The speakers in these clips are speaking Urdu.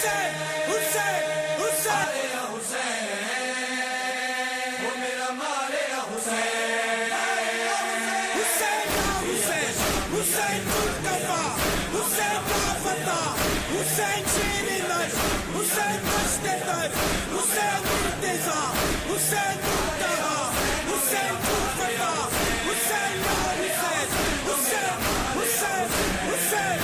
حسین حسین حسین حسین مصطفیٰ حسین فتح حسین شیر نش حسین مشتر حسین مرتضیٰ حسین منتہا حسین فتح حسین حسین حسین حسین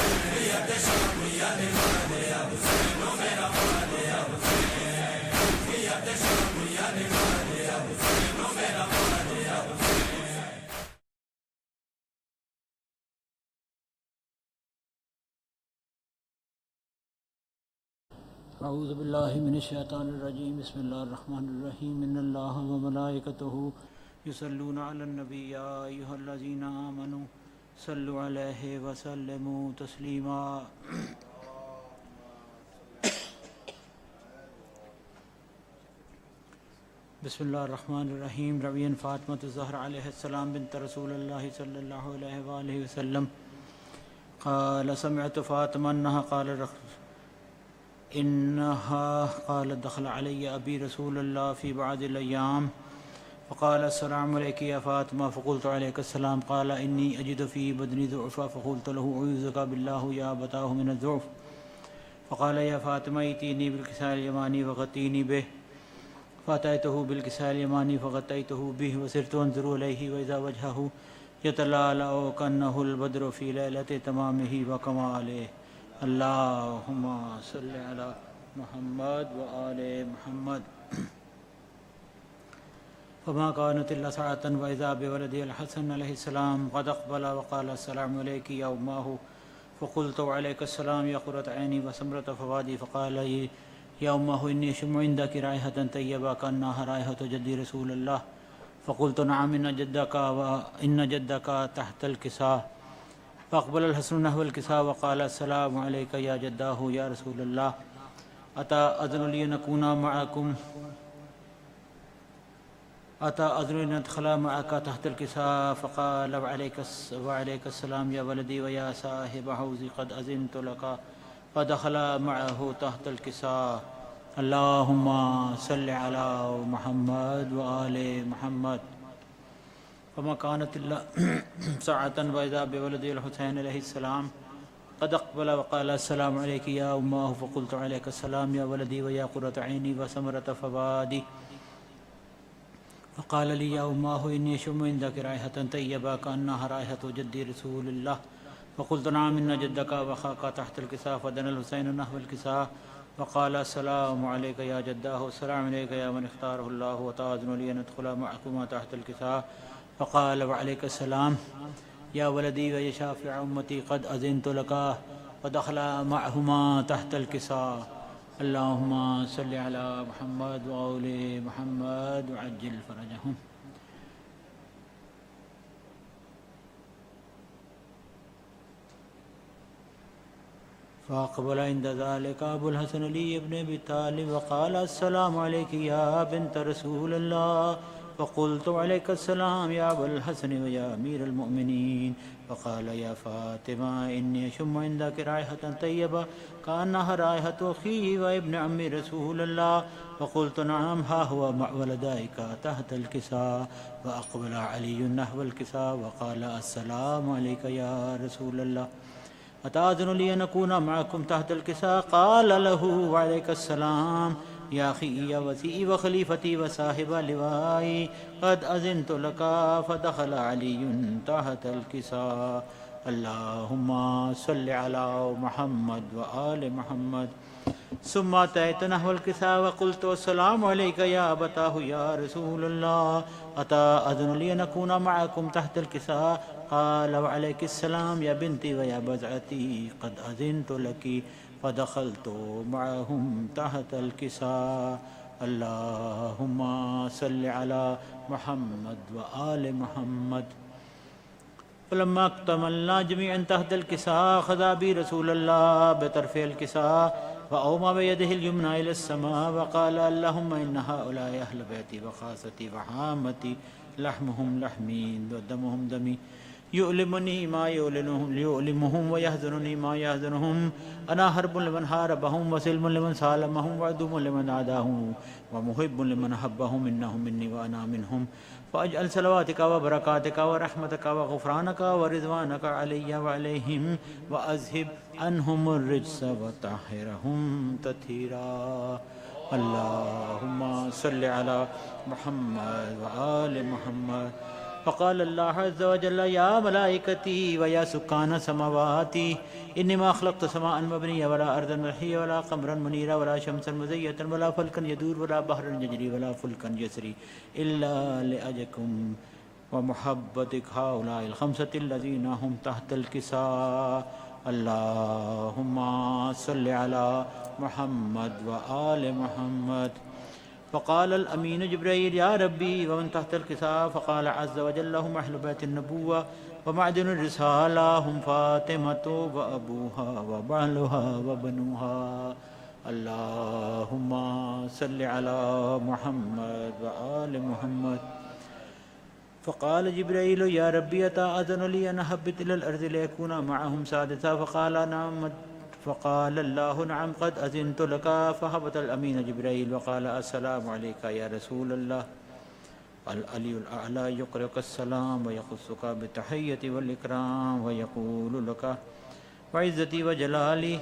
اعوذ باللہ من الشیطان الرجیم بسم اللہ الرحمن الرحیم ان اللہ وملائکتہ یصلون علی النبی یا ایہا الذین آمنوا صلوا علیہ وسلموا تسلیما بسم اللہ الرحمن الرحیم روی فاطمۃ الزہرا علیہ السلام بنت رسول اللہ صلی اللہ علیہ وآلہ وسلم قال سمعت فاطمہ انها قالت دخل علی ابی رسول اللہ فی بعض الایام فقال السلام علیک یا فاطمہ فقلت علیک السلام قال انی اجد فی بدنی ضعفا فقلت له اعوذک باللہ یا ابتاه من الضعف فقال یا فاطمہ ائتینی بالکساء الیمانی وغطینی به فاتیته بالکساء الیمانی فغطیته به وصرت انظر الیہ واذا وجهه یتلالأ کأنه البدر فی لیلۃ تمامہ وکمالہ اللہم صلی علی محمد وآل محمد فما كانت إلا ساعة وإذا بولدي الحسن عليه السلام قد أقبل وقال السلام عليك يا أماه فقلت وعليك السلام يا قرة عيني وسمرة فؤادي فقال يا أماه إني أشم عندك رائحة طيبة كأنها رائحة جدي رسول الله فقلت نعم إن جدك تحت الكساء فأقبل الحسن نحو الكساء وقال السلام عليك يا جداه يا رسول الله أتأذن لي أن أكون معكم أتأذن أن أدخل معك تحت الكساء فقال وعليك السلام يا ولدي ويا صاحب حوزي قد أذنت لك فدخل معه تحت الكساء اللهم صل على محمد وآل محمد فما كانت إلا ساعة وإذا بولدي الحسين عليه السلام قد أقبل وقال السلام عليك يا أماه فقلت عليك السلام يا ولدي ويا قرة عيني وسمرة فؤادي فقال لي يا أماه إني أشم عندك رائحة طيبة كأنها رائحة جدي رسول الله فقلت نعم إن جدك وأخاك تحت الكساء فدنا الحسين نحو الكساء وقال السلام عليك يا جداه والسلام عليك يا من اختاره الله وتأذن لي أن أدخل معكما تحت الكساء فقال وعليك السلام يا ولدي ويا شافع أمتي قد أذنت لك فدخل معهما تحت الكساء اللهم صل على محمد وآل محمد وعجل فرجهم فأقبل عند ذلك أبو الحسن علي بن أبي طالب وقال السلام عليك يا بنت رسول الله فقلت عليك السلام يا أبا الحسن ويا أمير المؤمنين فقال يا فاطمة إني أشم عندك رائحة طيبة كأنها رائحة أخيه وابن عم رسول الله فقلت نعم ها هو مع ولديك تحت الكساء وأقبل علي نحو الكساء وقال السلام عليك يا رسول الله أتأذن لي أن أكون معكم تحت الكساء قال له وعليك السلام يا أخي يا وسيئي وخليفتي وصاحب لوائي قد أذنت لك فدخل علي تحت الكساء اللهم صل على محمد وآل محمد ثم أتيت نحو الكساء وقلت السلام عليك يا أبتاه يا رسول الله أتأذن لي أن أكون معكم تحت الكساء قال وعليك السلام يا بنتي ويا بضعتي قد أذنت لك فدخلت معهم تحت الكساء اللهم صل على محمد وآل محمد فلما اكتملنا جميعا تحت الكساء أخذ أبي رسول الله بطرف الكساء فأومى بيده اليمنى إلى السماء وقال اللهم إن هؤلاء أهل بيتي وخاصتي وعامتي لحمهم لحمي ودمهم دمي يؤلمني ما يؤلمهم ويحزنني ما يحزنهم أنا حرب لمن حاربهم وسلم لمن سالمهم وعدو لمن عاداهم ومحب لمن أحبهم إنهم مني وأنا منهم فأجعل صلواتك وبركاتك ورحمتك وغفرانك ورضوانك علي وعليهم وأذهب عنهم الرجس وطهرهم تطهيرا اللهم صل على محمد وآل محمد فقال الله عز وجل يا ملائكتي ويا سكان سماواتي إنما خلقت سماء مبنية ولا أرضا محية ولا قمرا منيرا ولا شمسا مزية ولا فلكا يدور ولا بحرا يجري ولا فلكا يسري إلا لأجلكم ومحبتك هؤلاء الخمسة الذين هم تحت الكساء اللهم صل على محمد وآل محمد فقال الأمين جبريل يا ربي ومن تحت الكساء فقال عز وجل هم أهل بيت النبوة ومعدن الرسالة هم فاطمة وأبوها وبعلها وبنوها اللهم صل على محمد وآل محمد فقال جبريل يا ربي أتأذن لي أن أهبط إلى الأرض ليكون معهم سادسا فقال نعم فقال الله نعم قد أذنت لك فهبط الأمين جبريل وقال السلام عليك يا رسول الله العلي الأعلى يقرئك السلام ويخصك بالتحية والإكرام ويقول لك وعزتي وجلالي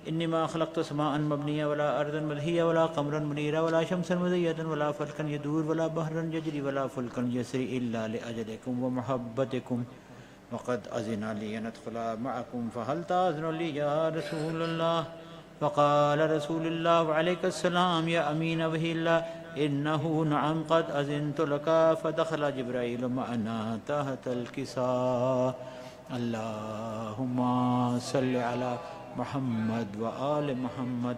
إنما خلقت سماء مبنية ولا أرضا ملهية ولا قمرا منيرا ولا شمسا مزية ولا فلكا يدور ولا بحرا يجري ولا فلكا يسري إلا لأجلكم ومحبتكم وقد أذن لي أن أدخل معكم فهل تأذن لي يا رسول الله فقال رسول الله وعليك السلام يا أمين به الله إنه نعم قد أذنت لك فدخل جبريل معنا تحت الكساء اللهم صل على محمد وآل محمد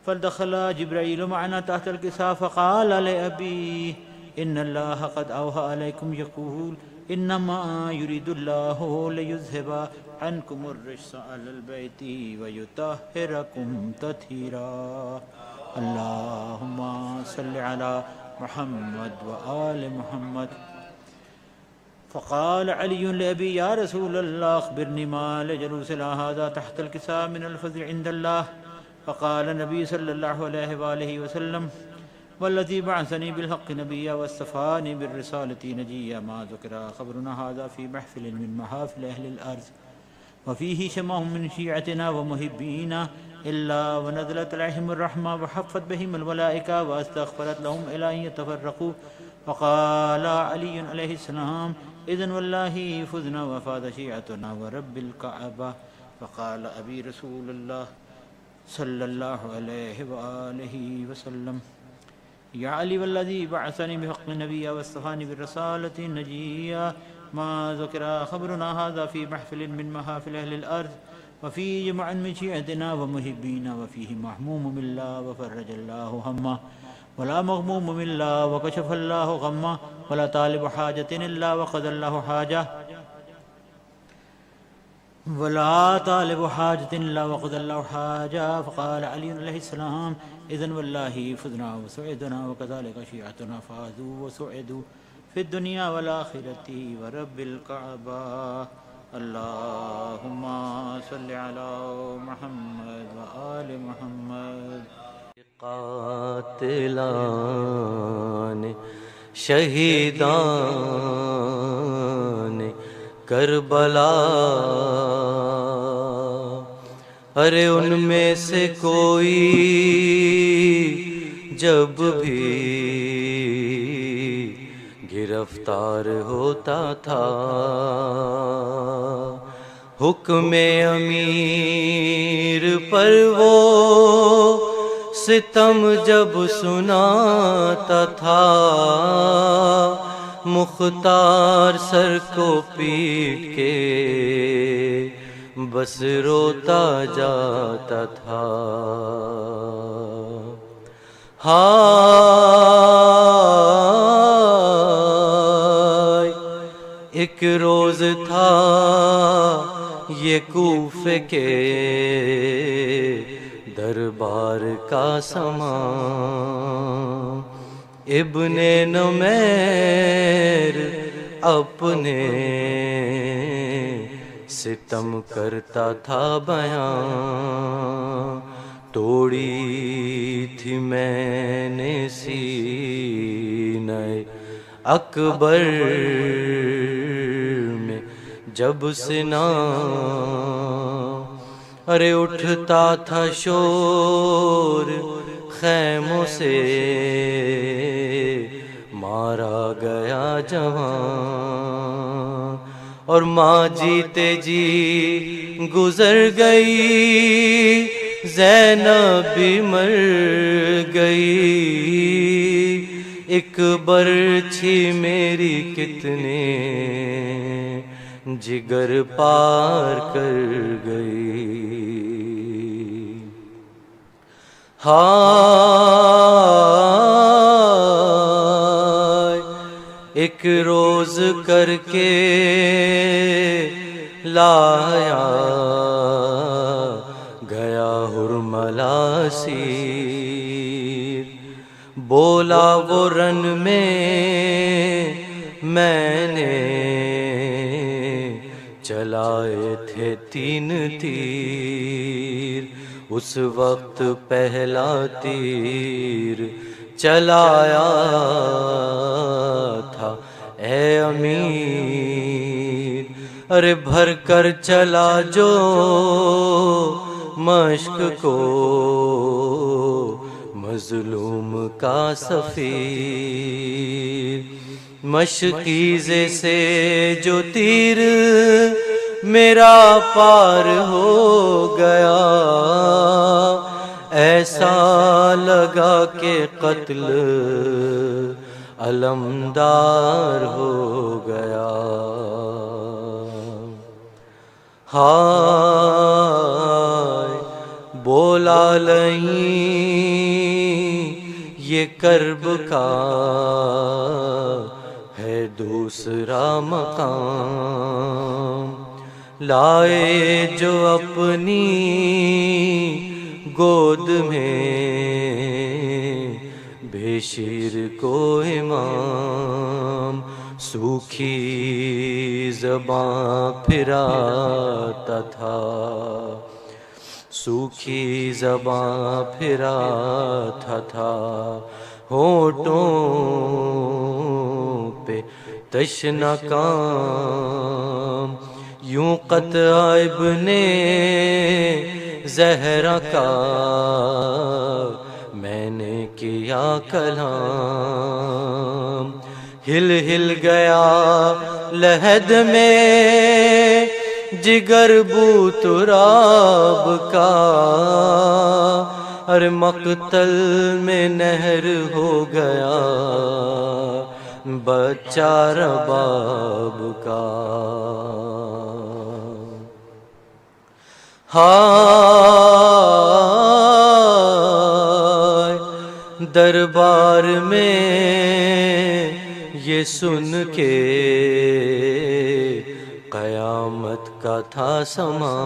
فدخل جبريل معنا تحت الكساء فقال لأبي إن الله قد أوحى عليكم يقول إنما يريد الله ليذهب عنكم الرجس على البيت ويطهركم تطهيرا اللهم صل على محمد وآل محمد فقال علي لأبي يا رسول الله أخبرني ما لجلوسنا هذا تحت الكساء من الفزع عند الله فقال النبي صلى الله عليه وآله وسلم والذي بعثني بالحق نبيا واصطفاني بالرسالة نجيا ما ذكر خبرنا هذا في محفل من محافل أهل الأرض وفيه شمعهم من شيعتنا ومحبينا إلا ونزلت عليهم الرحمة وحفت بهم الملائكة واستغفرت لهم إلى أن يتفرقوا فقال علي عليه السلام إذن والله فزنا وفاز شيعتنا ورب الكعبة فقال أبي رسول الله صلى الله عليه وآله وسلم يا علي والذي بعثني بحق النبي واصطفاني بالرسالة نجيا ما ذكر خبرنا هذا في محفل من محافل أهل الأرض وفيه جمع من شيعتنا ومحبينا وفيه محموم بالله وفرج الله همه ولا مغموم بالله وكشف الله غمه ولا طالب حاجة إلا وقضى الله حاجة ولا طالب حاجة إلا وقضى الله حاجة فقال علي عليه السلام إذن والله فزنا وسعدنا وكذلك شيعتنا فازوا وسعدوا في الدنيا والآخرة ورب الكعبة اللهم صل على محمد وآل محمد قاتلان شہیدان کربلا ارے ان میں سے کوئی جب بھی گرفتار ہوتا تھا حکم امیر پر وہ ستم جب سناتا تھا مختار سر کو پیٹ کے بس روتا جاتا تھا ہائے ایک روز تھا یہ کوفے کے دربار کا سما ابن نمیر اپنے ستم کرتا تھا بیاں، توڑی تھی میں نے سینہ اکبر میں جب سنا، ارے اٹھتا تھا شور خیموں سے، مارا گیا جوان، اور ماں جیتے جی گزر گئی، زینب بھی مر گئی، ایک برچھی میری کتنے جگر پار کر گئی۔ ہائے ایک روز کر کے لایا گیا حرملا سیر، بولا وہ رن میں نے چلائے تھے 3 تیر، اس وقت پہلا تیر چلایا تھا اے امیر، ارے بھر کر چلا جو مشق کو مظلوم کا سفیر، مشکیزے سے جو تیر میرا پار ہو گیا، ایسا لگا کہ قتل علمدار ہو گیا۔ ہائے بولا نہیں یہ کرب کا ہے دوسرا مقام، لائے جو اپنی گود میں بے شیر کو امام، سوکھی زباں پھراتا تھا، سوکھی زباں پھراتا تھا، ہونٹوں پہ تشنہ کام، یوں قطع ابن زہرا کا میں نے کیا کلام، ہل ہل گیا لحد میں جگر بو تراب کا، ہر مقتل میں نہر ہو گیا بچہ رباب کا۔ ہائے دربار میں یہ سن کے قیامت کا تھا سما،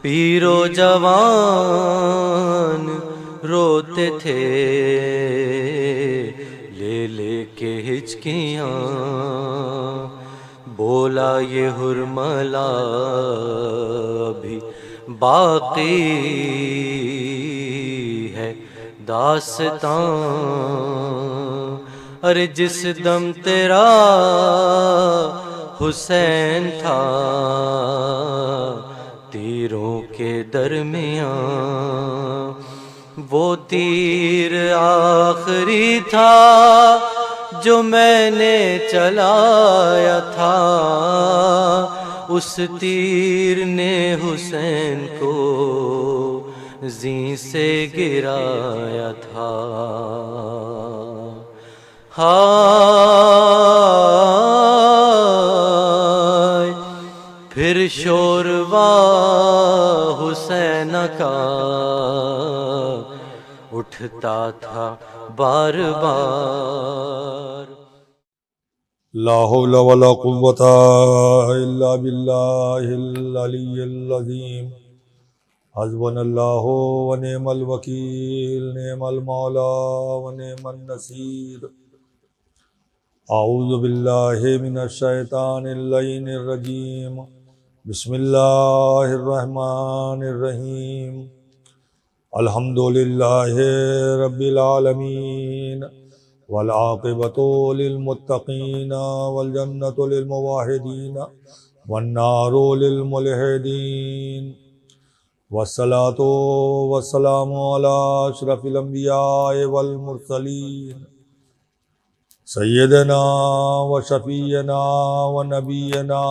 پیر و جوان روتے تھے لے لے کے ہچکیاں، بولا یہ حرملا بھی باقی ہے داستان، ارے جس دم تیرا حسین تھا تیروں کے درمیان، وہ تیر آخری تھا جو میں نے چلایا تھا، اس تیر نے حسین کو زیں سے گرایا تھا۔ ہائے پھر شوروا حسین کا اٹھتا تھا بار بار، لا حول ولا قوة الا باللہ العلی العظیم، حسبنا اللہ ونعم الوکیل، نعم المولا ونعم النصیر۔ اعوذ باللہ من الشیطان اللعین الرجیم بسم اللہ الرحمن الرحیم الحمد للہ رب العالمین والعاقبۃ للمتقین والجنۃ للموحدین والنار للملحدین والصلاة والسلام علی اشرف الانبیاء والمرسلین سیدنا و شفیعنا و نبینا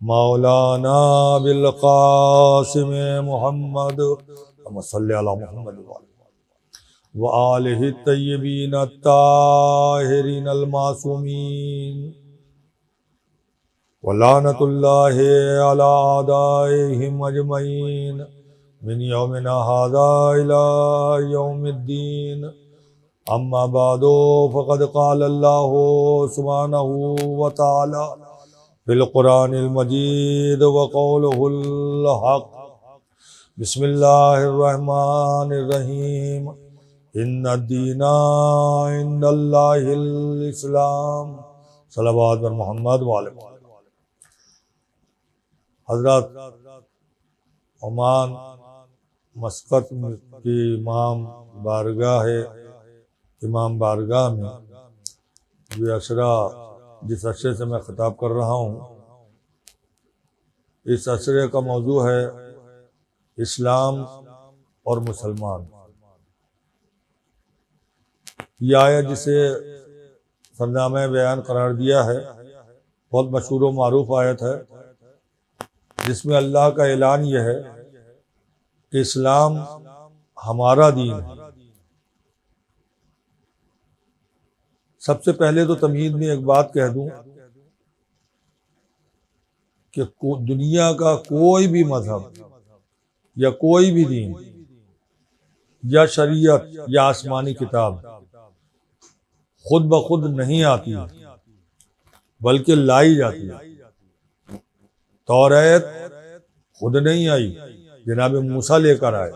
مولانا بالقاسم محمد اللہم صلی علی محمد و آلہ الطیبین الطاہرین المعصومین ولعنۃ اللہ علی اعدائہم اجمعین من یومنا ھذا الی یوم الدین اما بعد فقد قال اللہ سبحانہ وتعالی فی القرآن المجید وقولہ الحق بسم اللہ الرحمن الرحیم ان الدین عند اللہ الاسلام صلوات بر محمد وعلی حضرات عمان مسقط کی امام بارگاہ میں یہ عشرہ جس عشرے سے میں خطاب کر رہا ہوں، اس عشرے کا موضوع ہے اسلام اور مسلمان۔ یہ آیت جسے سرنامہ بیان قرار دیا ہے بہت مشہور و معروف آیت ہے، جس میں اللہ کا اعلان یہ ہے کہ اسلام ہمارا دین ہے۔ سب سے پہلے تو تمہید میں ایک بات کہہ دوں کہ دنیا کا کوئی بھی مذہب یا کوئی بھی دین یا شریعت یا آسمانی کتاب خود بخود نہیں آتی بلکہ لائی جاتی ہے۔ توریت خود نہیں آئی، جناب موسیٰ لے کر آئے۔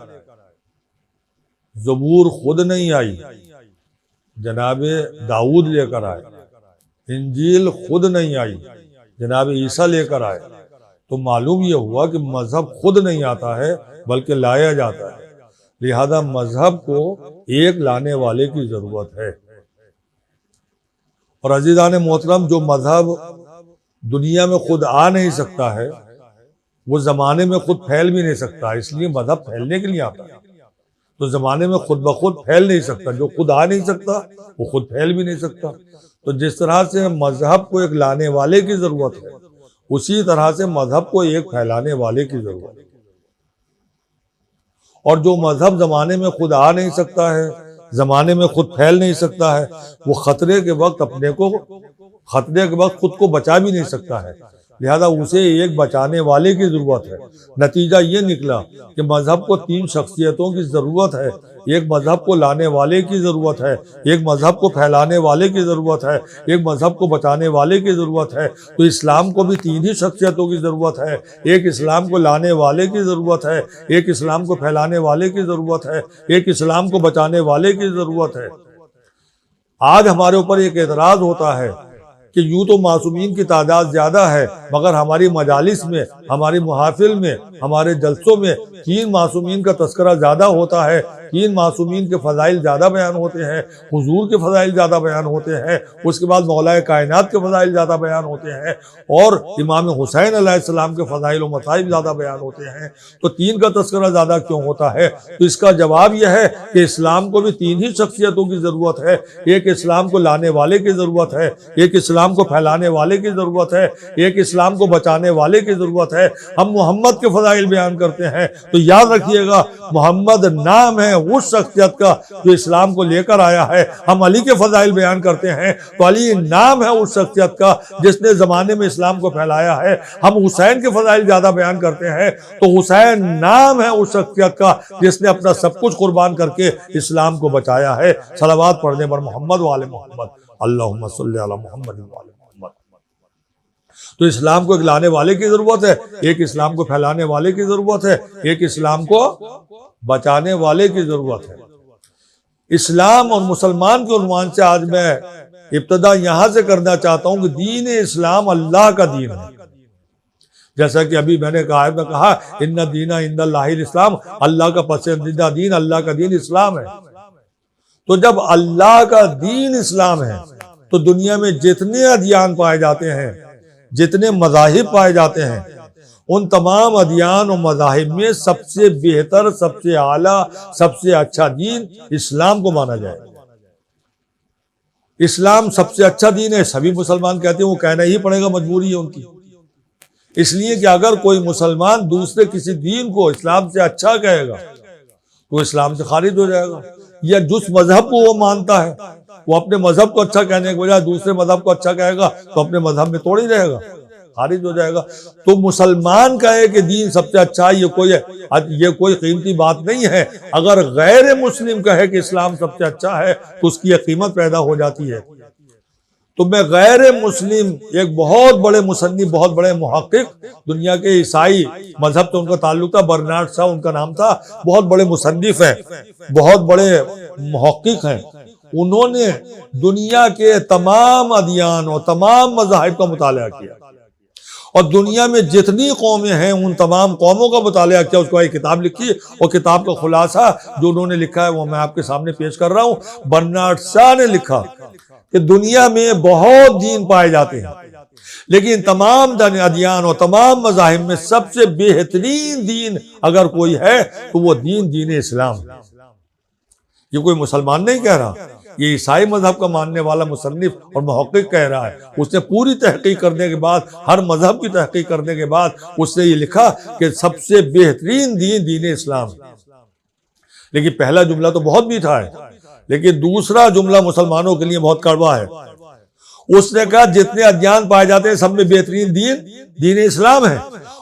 زبور خود نہیں آئی، جناب داؤد لے کر آئے۔ انجیل خود نہیں آئی، جناب عیسیٰ لے کر آئے۔ تو معلوم یہ ہوا کہ مذہب خود نہیں آتا ہے بلکہ لایا جاتا ہے، لہذا مذہب کو ایک لانے والے کی ضرورت ہے۔ اور عزیزان محترم، جو مذہب دنیا میں خود آ نہیں سکتا ہے وہ زمانے میں خود پھیل بھی نہیں سکتا، اس لیے مذہب پھیلنے کے لیے آتا ہے۔ تو زمانے میں خود بخود پھیل نہیں سکتا، جو خود آ نہیں سکتا وہ خود پھیل بھی نہیں سکتا۔ تو جس طرح سے مذہب کو ایک لانے والے کی ضرورت ہے، اسی طرح سے مذہب کو ایک پھیلانے والے کی ضرورت ہے۔ اور جو مذہب زمانے میں خود آ نہیں سکتا ہے، زمانے میں خود پھیل نہیں سکتا ہے، وہ خطرے کے وقت خود کو بچا بھی نہیں سکتا ہے، لہذا اسے ایک بچانے والے کی ضرورت ہے۔ نتیجہ یہ نکلا کہ مذہب کو تین شخصیتوں کی ضرورت ہے، ایک مذہب کو لانے والے کی ضرورت ہے، ایک مذہب کو پھیلانے والے کی ضرورت ہے، ایک مذہب کو بچانے والے کی ضرورت ہے۔ تو اسلام کو بھی تین ہی شخصیتوں کی ضرورت ہے، ایک اسلام کو لانے والے کی ضرورت ہے، ایک اسلام کو پھیلانے والے کی ضرورت ہے، ایک اسلام کو بچانے والے کی ضرورت ہے۔ آج ہمارے اوپر ایک اعتراض ہوتا ہے کہ یوں تو معصومین کی تعداد زیادہ ہے، مگر ہماری مجالس میں، ہماری محافل میں، ہمارے جلسوں میں 3 معصومین کا تذکرہ زیادہ ہوتا ہے، 3 معصومین کے فضائل زیادہ بیان ہوتے ہیں، حضور کے فضائل زیادہ بیان ہوتے ہیں، اس کے بعد مولا کائنات کے فضائل زیادہ بیان ہوتے ہیں، اور امام حسین علیہ السلام کے فضائل و مصائب زیادہ بیان ہوتے ہیں۔ تو 3 کا تذکرہ زیادہ کیوں ہوتا ہے؟ تو اس کا جواب یہ ہے کہ اسلام کو بھی 3 ہی شخصیتوں کی ضرورت ہے، ایک اسلام کو لانے والے کی ضرورت ہے، ایک اسلام کو پھیلانے والے کی ضرورت ہے، ایک اسلام کو بچانے والے کی ضرورت ہے۔ ہم محمد کے فضائل بیان کرتے ہیں تو یاد رکھیے گا، محمد نام ہے اس شخصیت کا جو اسلام کو لے کر آیا ہے۔ ہم علی کے فضائل بیان کرتے ہیں تو علی نام ہے اس شخصیت کا جس نے زمانے میں اسلام کو پھیلایا ہے۔ ہم حسین کے فضائل زیادہ بیان کرتے ہیں تو حسین نام ہے اس شخصیت کا جس نے اپنا سب کچھ قربان کر کے اسلام کو بچایا ہے۔ صلوات پڑھنے پر محمد وآل محمد، اللہم صلی علی محمد وآل محمد۔ تو اسلام کو ایک لانے والے کی ضرورت ہے، ایک اسلام کو پھیلانے والے کی ضرورت ہے، ایک اسلام کو بچانے والے کی ضرورت ہے۔ اسلام اور مسلمان کے عنوان سے آج میں ابتدا یہاں سے کرنا چاہتا ہوں کہ دین اسلام اللہ کا دین ہے، جیسا کہ ابھی میں نے کہا ان دین عند اللہ الاسلام، اللہ کا پسندیدہ دین، اللہ کا دین اسلام ہے۔ تو جب اللہ کا دین اسلام ہے تو دنیا میں جتنے ادیان پائے جاتے ہیں، جتنے مذاہب پائے جاتے ہیں، ان تمام ادیان و مذاہب میں سب سے بہتر، سب سے اعلیٰ، سب سے اچھا دین اسلام کو مانا جائے۔ اسلام سب سے اچھا دین ہے، سبھی مسلمان کہتے ہیں، وہ کہنا ہی پڑے گا، مجبوری ہے ان کی، اس لیے کہ اگر کوئی مسلمان دوسرے کسی دین کو اسلام سے اچھا کہے گا تو اسلام سے خارج ہو جائے گا، یا جس مذہب کو وہ مانتا ہے وہ اپنے مذہب کو اچھا کہنے کے بجائے دوسرے مذہب کو اچھا کہے گا تو اپنے مذہب میں توڑ ہی رہے گا، خارج ہو جائے گا۔ تو مسلمان کہے کہ دین سب سے اچھا ہے، یہ کوئی قیمتی بات نہیں ہے۔ اگر غیر مسلم کہے کہ اسلام سب سے اچھا ہے تو اس کی یہ قیمت پیدا ہو جاتی ہے۔ تو میں غیر مسلم ایک بہت بڑے مصنف، بہت بڑے محقق، دنیا کے عیسائی مذہب سے ان کا تعلق تھا، برنارڈ شاہ ان کا نام تھا، بہت بڑے مصنف ہیں، بہت بڑے محقق ہیں، انہوں نے دنیا کے تمام ادیان اور تمام مذاہب کا مطالعہ کیا اور دنیا میں جتنی قومیں ہیں ان تمام قوموں کا مطالعہ کیا، اس کو ایک کتاب لکھی، اور کتاب کا خلاصہ جو انہوں نے لکھا ہے وہ میں آپ کے سامنے پیش کر رہا ہوں۔ برنارڈ شاہ نے لکھا کہ دنیا میں بہت دین پائے جاتے ہیں، لیکن تمام ادیان اور تمام مذاہب میں سب سے بہترین دین اگر کوئی ہے تو وہ دین اسلام ہے۔ یہ کوئی مسلمان نہیں کہہ رہا، یہ عیسائی مذہب کا ماننے والا مصنف اور محقق کہہ رہا ہے۔ اس نے پوری تحقیق کرنے کے بعد، ہر مذہب کی تحقیق کرنے کے بعد اس نے یہ لکھا کہ سب سے بہترین دین اسلام ہے۔ لیکن پہلا جملہ تو بہت میٹھا ہے، لیکن دوسرا جملہ مسلمانوں کے لیے بہت کڑوا ہے۔ اس نے کہا جتنے ادیان پائے جاتے ہیں سب میں بہترین دین اسلام ہے،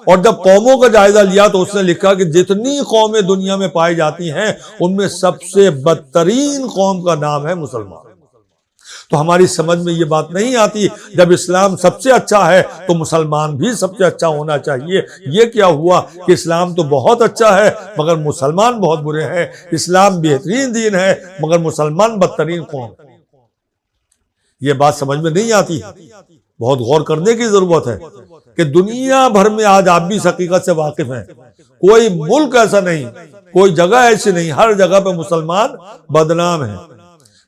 اور جب قوموں کا جائزہ لیا تو اس نے لکھا کہ جتنی قومیں دنیا میں پائی جاتی ہیں ان میں سب سے بدترین قوم کا نام ہے مسلمان۔ تو ہماری سمجھ میں یہ بات نہیں آتی، جب اسلام سب سے اچھا ہے تو مسلمان بھی سب سے اچھا ہونا چاہیے۔ یہ کیا ہوا کہ اسلام تو بہت اچھا ہے مگر مسلمان بہت برے ہیں، اسلام بہترین دین ہے مگر مسلمان بدترین قوم۔ یہ بات سمجھ میں نہیں آتی، بہت غور کرنے کی ضرورت ہے کہ دنیا بھر میں آج آپ بھی اس حقیقت سے واقف ہیں، کوئی ملک ایسا نہیں، کوئی جگہ ایسی نہیں، ہر جگہ پہ مسلمان بدنام ہیں،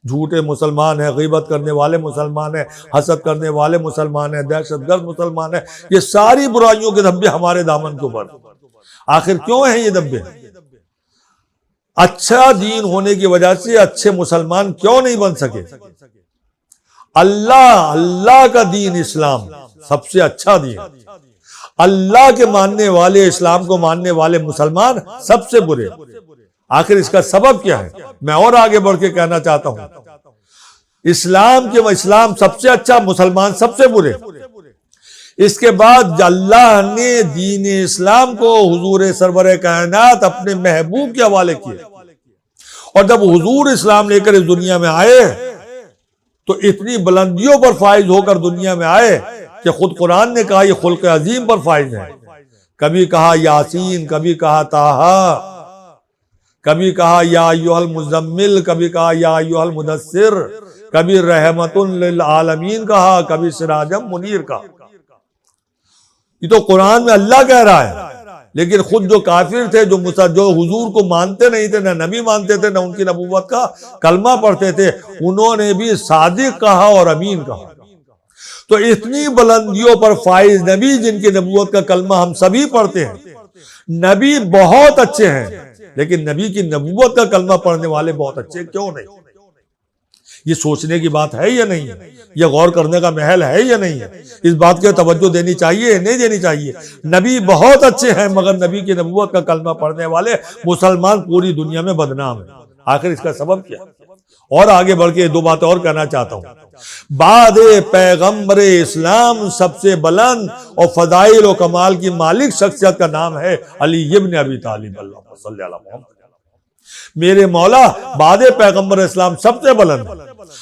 جھوٹے مسلمان ہیں، غیبت کرنے والے مسلمان ہیں، حسد کرنے والے مسلمان ہیں، دہشت گرد مسلمان ہیں، یہ ساری برائیوں کے دھبے ہمارے دامن کے اوپر۔ آخر کیوں ہیں یہ دھبے؟ اچھا دین ہونے کی وجہ سے اچھے مسلمان کیوں نہیں بن سکے؟ اللہ کا دین اسلام سب سے اچھا دین، اللہ کے ماننے والے، اسلام کو ماننے والے مسلمان سب سے برے۔ آخر اس کا سبب کیا ہے؟ میں اور آگے بڑھ کے کہنا چاہتا ہوں، اسلام سب سے اچھا، مسلمان سب سے برے۔ اس کے بعد اللہ نے دین اسلام کو حضور سرور کائنات اپنے محبوب کے حوالے کیے، اور جب حضور اسلام لے کر اس دنیا میں آئے تو اتنی بلندیوں پر فائز ہو کر دنیا میں آئے کہ خود قرآن نے کہا یہ خلق عظیم پر فائز ہے۔ کبھی کہا یاسین، کبھی کہا طٰہٰ، کبھی کہا یا ایھا المزمل، کبھی کہا یا ایھا المدثر، کبھی رحمت للعالمین کہا، کبھی سراجم منیر کہا۔ یہ تو قرآن میں اللہ کہہ رہا ہے، لیکن خود جو کافر تھے، جو حضور کو مانتے نہیں تھے، نہ نبی مانتے تھے، نہ ان کی نبوت کا کلمہ پڑھتے تھے، انہوں نے بھی صادق کہا اور امین کہا۔ تو اتنی بلندیوں پر فائز نبی جن کی نبوت کا کلمہ ہم سبھی پڑھتے ہیں، نبی بہت اچھے ہیں، لیکن نبی کی نبوت کا کلمہ پڑھنے والے بہت اچھے کیوں نہیں؟ یہ سوچنے کی بات ہے یا نہیں ہے؟ یہ غور کرنے کا محل ہے یا نہیں ہے؟ اس بات کی توجہ دینی چاہیے، نہیں دینی چاہیے؟ نبی بہت اچھے ہیں مگر نبی کی نبوت کا کلمہ پڑھنے والے مسلمان پوری دنیا میں بدنام ہیں۔ آخر اس کا سبب کیا؟ اور آگے بڑھ کے دو باتیں اور کہنا چاہتا ہوں۔ بعد پیغمبر اسلام سب سے بلند اور فضائل و کمال کی مالک شخصیت کا نام ہے علی ابن ابی طالب، اللہم صلی علی محمد۔ میرے مولا بعد پیغمبر اسلام سب سے بلند،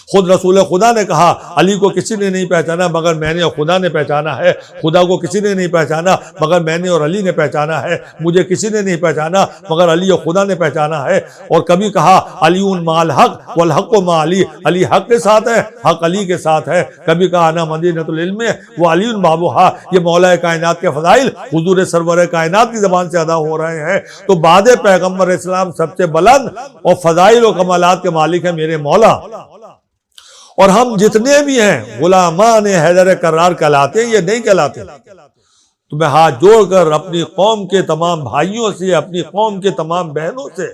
خود رسول خدا نے کہا علی کو کسی نے نہیں پہچانا مگر میں نے اور خدا نے پہچانا ہے، خدا کو کسی نے نہیں پہچانا مگر میں نے اور علی نے پہچانا ہے، مجھے کسی نے نہیں پہچانا مگر علی اور خدا نے پہچانا ہے۔ اور کبھی کہا علی مع الحق والحق مع علی، علی حق کے ساتھ ہے، حق علی کے ساتھ ہے۔ کبھی کہا انا مدینۃ العلم و علی بابھا، یہ مولا کائنات کے فضائل حضور سرور کائنات کی زبان سے ادا ہو رہے ہیں۔ تو بعد پیغمبر اسلام سب سے بلند اور فضائل و کمالات کے مالک ہیں میرے مولا، اور ہم جتنے بھی ہیں غلامان حیدر کرار کہلاتے ہیں، یہ نہیں کہلاتے۔ تو میں ہاتھ جوڑ کر اپنی قوم کے تمام بھائیوں سے، اپنی قوم کے تمام بہنوں سے،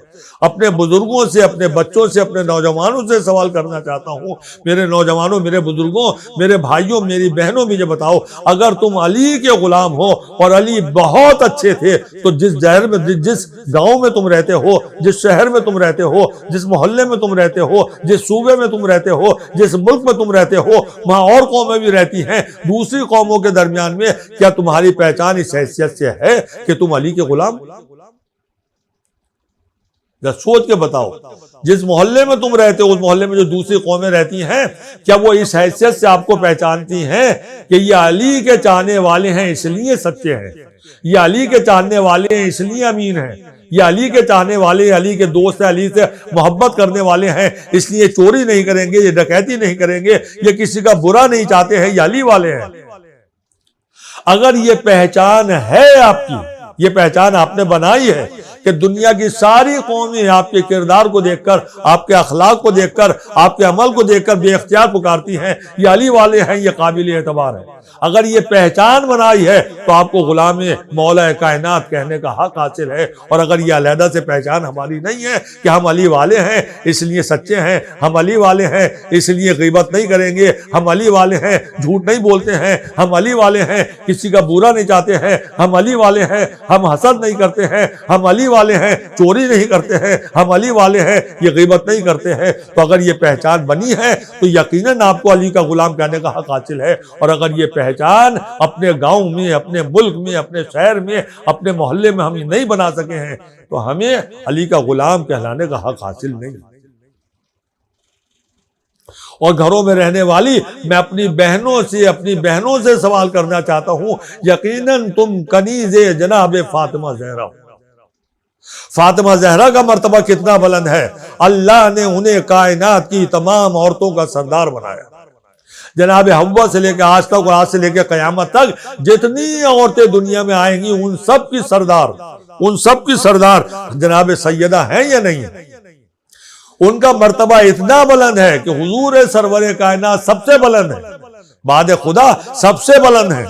اپنے بزرگوں سے، اپنے بچوں سے، اپنے نوجوانوں سے سوال کرنا چاہتا ہوں، میرے نوجوانوں، میرے بزرگوں، میرے بھائیوں، میری بہنوں، مجھے بتاؤ، اگر تم علی کے غلام ہو اور علی بہت اچھے تھے تو جس شہر میں، جس گاؤں میں تم رہتے ہو، جس شہر میں تم رہتے ہو، جس محلے میں تم رہتے ہو، جس صوبے میں تم رہتے ہو، جس ملک میں تم رہتے ہو، وہاں اور قومیں بھی رہتی ہیں، دوسری قوموں کے درمیان میں کیا تمہاری پہچان اس حیثیت سے ہے کہ تم علی کے غلام؟ سوچ کے بتاؤ، جس محلے میں تم رہتے ہو، اس محلے میں جو دوسری قومیں رہتی ہیں، کیا وہ اس حیثیت سے آپ کو پہچانتی ہیں کہ یہ علی کے چاہنے والے ہیں اس لیے سچے ہیں، یہ علی کے چاہنے والے ہیں اس لیے امین ہیں، یہ علی کے چاہنے والے، علی کے دوست ہیں، علی سے محبت کرنے والے ہیں اس لیے چوری نہیں کریں گے، یہ ڈکیتی نہیں کریں گے، یہ کسی کا برا نہیں چاہتے ہیں، یہ علی والے ہیں؟ اگر یہ پہچان ہے آپ کی، یہ پہچان آپ نے بنائی ہے کہ دنیا کی ساری قومیں آپ کے کردار کو دیکھ کر، آپ کے اخلاق کو دیکھ کر، آپ کے عمل کو دیکھ کر بے اختیار پکارتی ہیں یہ علی والے ہیں، یہ قابل اعتبار ہے۔ اگر یہ پہچان بنائی ہے تو آپ کو غلام مولا کائنات کہنے کا حق حاصل ہے۔ اور اگر یہ علیحدہ سے پہچان ہماری نہیں ہے کہ ہم علی والے ہیں اس لیے سچے ہیں، ہم علی والے ہیں اس لیے غیبت نہیں کریں گے، ہم علی والے ہیں جھوٹ نہیں بولتے ہیں، ہم علی والے ہیں کسی کا برا نہیں چاہتے ہیں، ہم علی والے ہیں ہم حسد نہیں کرتے ہیں، ہم علی والے ہیں چوری نہیں کرتے ہیں، ہم علی والے ہیں یہ غیبت نہیں کرتے ہیں، تو اگر یہ پہچان بنی ہے تو یقیناً آپ کو علی کا غلام کہنے کا حق حاصل ہے۔ اور اگر یہ پہچان اپنے گاؤں میں، اپنے ملک میں، اپنے شہر میں، اپنے محلے میں ہم نہیں بنا سکے ہیں تو ہمیں علی کا غلام کہلانے کا حق حاصل نہیں۔ اور گھروں میں رہنے والی میں اپنی بہنوں سے سوال کرنا چاہتا ہوں، یقیناً تم کنیز جناب فاطمہ زہرا، فاطمہ زہرا کا مرتبہ کتنا بلند ہے، اللہ نے انہیں کائنات کی تمام عورتوں کا سردار بنایا۔ جناب حوا سے لے کے آج تک اور آج سے لے کے قیامت تک جتنی عورتیں دنیا میں آئیں گی ان سب کی سردار جناب سیدہ ہیں یا نہیں ہیں؟ ان کا مرتبہ اتنا بلند ہے کہ حضور سرور کائنات سب سے بلند ہے، بعد خدا سب سے بلند ہے۔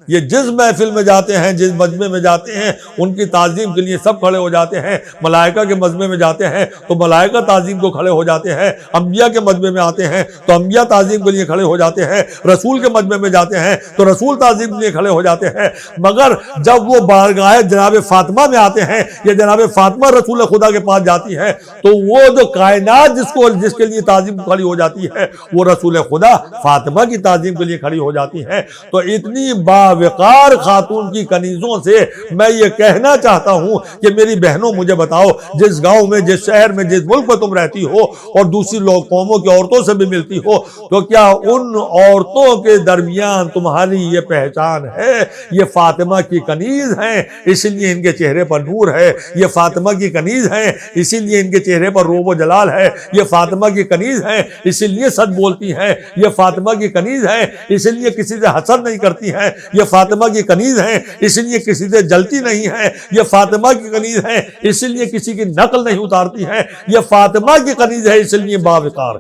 یہ جس محفل میں جاتے ہیں، جس مجمع میں جاتے ہیں، ان کی تعظیم کے لیے سب کھڑے ہو جاتے ہیں۔ ملائکہ کے مجمع میں جاتے ہیں تو ملائکہ تعظیم کو کھڑے ہو جاتے ہیں، انبیاء کے مجمع میں آتے ہیں تو انبیاء تعظیم کے لیے کھڑے ہو جاتے ہیں، رسول کے مجمع میں جاتے ہیں تو رسول تعظیم کے لیے کھڑے ہو جاتے ہیں۔ مگر جب وہ بارگاہ جناب فاطمہ میں آتے ہیں یا جناب فاطمہ رسول خدا کے پاس جاتی ہیں تو وہ جو کائنات جس کے لیے تعظیم کھڑی ہو جاتی ہے وہ رسول خدا فاطمہ کی تعظیم کے لیے کھڑی ہو جاتی ہے۔ تو اتنی وقار خاتون کی کنیزوں سے میں یہ کہنا چاہتا ہوں کہ میری بہنوں مجھے بتاؤ، جس گاؤں میں، جس شہر میں، جس ملک میں تم رہتی ہو اور دوسری قوموں کی عورتوں سے بھی ملتی ہو تو کیا ان عورتوں کے درمیان تمہاری یہ پہچان ہے یہ فاطمہ کی کنیز ہیں اس لیے ان کے چہرے پر نور ہے، یہ فاطمہ کی کنیز ہیں اسی لیے ان کے چہرے پر روب و جلال ہے، یہ فاطمہ کی کنیز ہیں اسی لیے سچ بولتی ہیں، یہ فاطمہ کی کنیز ہیں اسی لیے کسی سے حسد نہیں کرتی ہیں، یہ فاطمہ کی کنیز ہیں اس لیے کسی سے جلتی نہیں ہے، یہ فاطمہ کی کنیز ہیں اس لیے کسی کی نقل نہیں اتارتی ہیں، یہ فاطمہ کی کنیز ہے اس لیے باوقار۔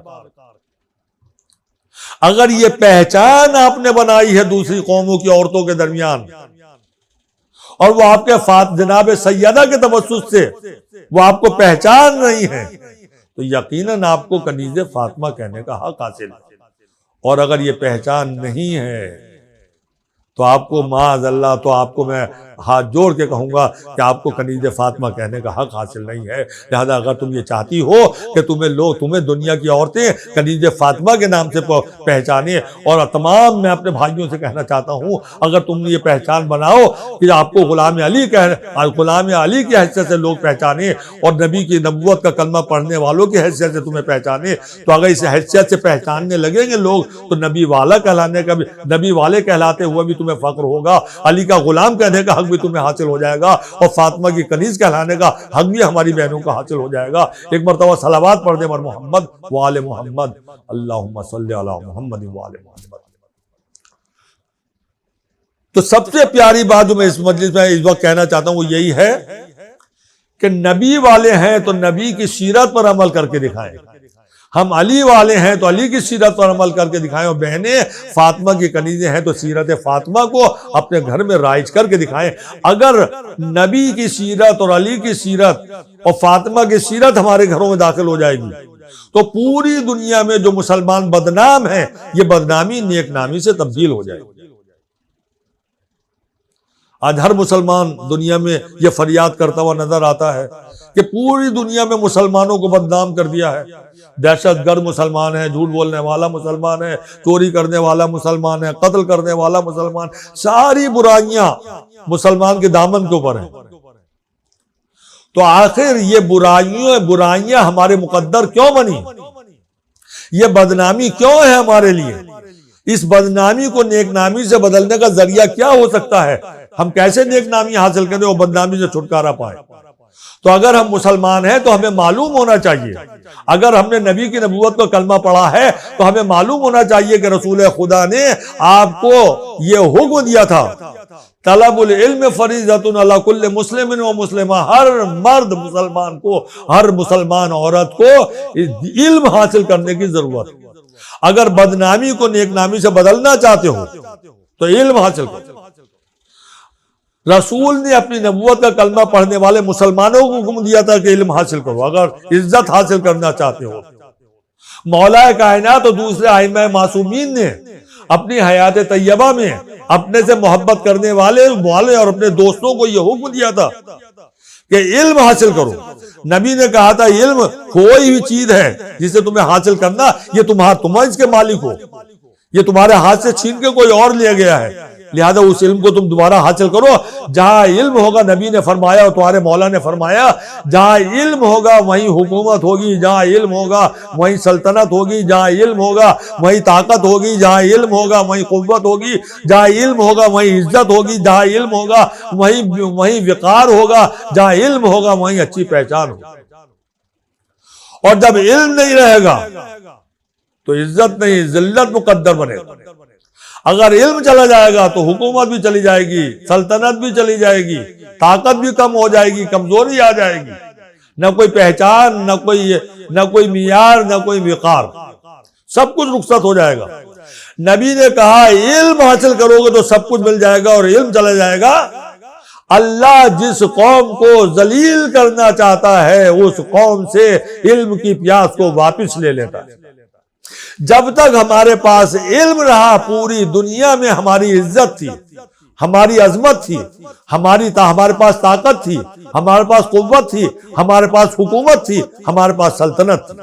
اگر یہ پہچان آپ نے بنائی ہے دوسری قوموں کی عورتوں کے درمیان اور وہ آپ کے جناب سیدہ کے توسط سے وہ آپ کو پہچان نہیں ہے تو یقیناً آپ کو کنیز فاطمہ کہنے کا حق حاصل ہے۔ اور اگر یہ پہچان نہیں ہے تو آپ کو معاذ اللہ، تو آپ کو میں ہاتھ جوڑ کے کہوں گا کہ آپ کو کنیز فاطمہ کہنے کا حق حاصل نہیں ہے۔ لہذا اگر تم یہ چاہتی ہو کہ تمہیں دنیا کی عورتیں کنیز فاطمہ کے نام سے پہچانے، اور تمام میں اپنے بھائیوں سے کہنا چاہتا ہوں، اگر تم یہ پہچان بناؤ کہ آپ کو غلام علی کی حیثیت سے لوگ پہچانے اور نبی کی نبوت کا کلمہ پڑھنے والوں کی حیثیت سے تمہیں پہچانے، تو اگر اس حیثیت سے پہچاننے لگیں گے لوگ تو نبی والا کہلانے کا بھی، نبی والے کہلاتے ہوئے بھی تمہیں فخر ہوگا، علی کا غلام کہنے کا حق بھی تمہیں حاصل ہو جائے گا، اور فاطمہ کی کنیز کہلانے کا حق بھی ہماری بہنوں کا حاصل ہو جائے گا۔ ایک مرتبہ صلوات پڑھ دیں بر محمد وآل محمد، اللہم صلی علی محمد وآل محمد۔ تو سب سے پیاری بات جو میں اس مجلس میں اس وقت کہنا چاہتا ہوں وہ یہی ہے کہ نبی والے ہیں تو نبی کی سیرت پر عمل کر کے دکھائیں، ہم علی والے ہیں تو علی کی سیرت پر عمل کر کے دکھائیں، اور بہنیں فاطمہ کی کنیزیں ہیں تو سیرت فاطمہ کو اپنے گھر میں رائج کر کے دکھائیں۔ اگر نبی کی سیرت اور علی کی سیرت اور فاطمہ کی سیرت ہمارے گھروں میں داخل ہو جائے گی تو پوری دنیا میں جو مسلمان بدنام ہیں یہ بدنامی نیک نامی سے تبدیل ہو جائے گی۔ آج ہر مسلمان دنیا میں یہ فریاد کرتا ہوا نظر آتا ہے کہ پوری دنیا میں مسلمانوں کو بدنام کر دیا ہے، دہشت گرد مسلمان ہے، جھوٹ بولنے والا مسلمان ہے، چوری کرنے والا مسلمان ہے، قتل کرنے والا مسلمان، ساری برائیاں مسلمان کے دامن کے اوپر ہیں۔ تو آخر یہ برائیاں ہمارے مقدر کیوں بنی؟ یہ بدنامی کیوں ہے ہمارے لیے؟ اس بدنامی کو نیک نامی سے بدلنے کا ذریعہ کیا ہو سکتا ہے؟ ہم کیسے نیک نامی حاصل کریں اور بدنامی سے چھٹکارا پائیں؟ تو اگر ہم مسلمان ہیں تو ہمیں معلوم ہونا چاہیے، اگر ہم نے نبی کی نبوت کو کلمہ پڑھا ہے تو ہمیں معلوم ہونا چاہیے کہ رسول خدا نے آپ کو یہ حکم دیا تھا، طلب العلم فریضۃ علی کل مسلم و مسلمہ، ہر مرد مسلمان کو، ہر مسلمان عورت کو علم حاصل کرنے کی ضرورت ہے۔ اگر بدنامی کو نیک نامی سے بدلنا چاہتے ہو تو علم حاصل کرو۔ رسول نے اپنی نبوت کا کلمہ پڑھنے والے مسلمانوں کو حکم دیا تھا کہ علم حاصل کرو اگر عزت حاصل کرنا چاہتے ہو۔ مولا کائنات اور دوسرے ائمہ معصومین نے اپنی حیات طیبہ میں اپنے سے محبت کرنے والے اور اپنے دوستوں کو یہ حکم دیا تھا کہ علم حاصل کرو۔ نبی نے کہا تھا علم کوئی بھی چیز ہے جسے تمہیں حاصل کرنا، یہ تم اس کے مالک ہو، یہ تمہارے ہاتھ سے چھین کے کوئی اور لیا گیا ہے، لہذا اس علم کو تم دوبارہ حاصل کرو۔ جہاں علم ہوگا، نبی نے فرمایا اور تمہارے مولا نے فرمایا، جہاں علم ہوگا وہیں حکومت ہوگی، جہاں علم ہوگا وہیں سلطنت ہوگی، جہاں علم ہوگا وہیں طاقت ہوگی، جہاں علم ہوگا وہیں قوت ہوگی، جہاں علم ہوگا وہیں عزت ہوگی، جہاں علم ہوگا وہیں وقار ہوگا، جہاں علم ہوگا وہیں اچھی پہچان ہوگی۔ اور جب علم نہیں رہے گا تو عزت نہیں، ذلت مقدر بنے گا۔ اگر علم چلا جائے گا تو حکومت بھی چلی جائے گی، سلطنت بھی چلی جائے گی، طاقت بھی کم ہو جائے گی، کمزوری آ جائے گی، نہ کوئی پہچان، نہ کوئی معیار، نہ کوئی وقار، سب کچھ رخصت ہو جائے گا۔ نبی نے کہا علم حاصل کرو گے تو سب کچھ مل جائے گا، اور علم چلا جائے گا۔ اللہ جس قوم کو ذلیل کرنا چاہتا ہے اس قوم سے علم کی پیاس کو واپس لے لیتا ہے۔ جب تک ہمارے پاس علم رہا پوری دنیا میں ہماری عزت تھی، ہماری عظمت تھی، ہمارے پاس طاقت تھی، ہمارے پاس قوت تھی، ہمارے پاس حکومت تھی، ہمارے پاس سلطنت تھی،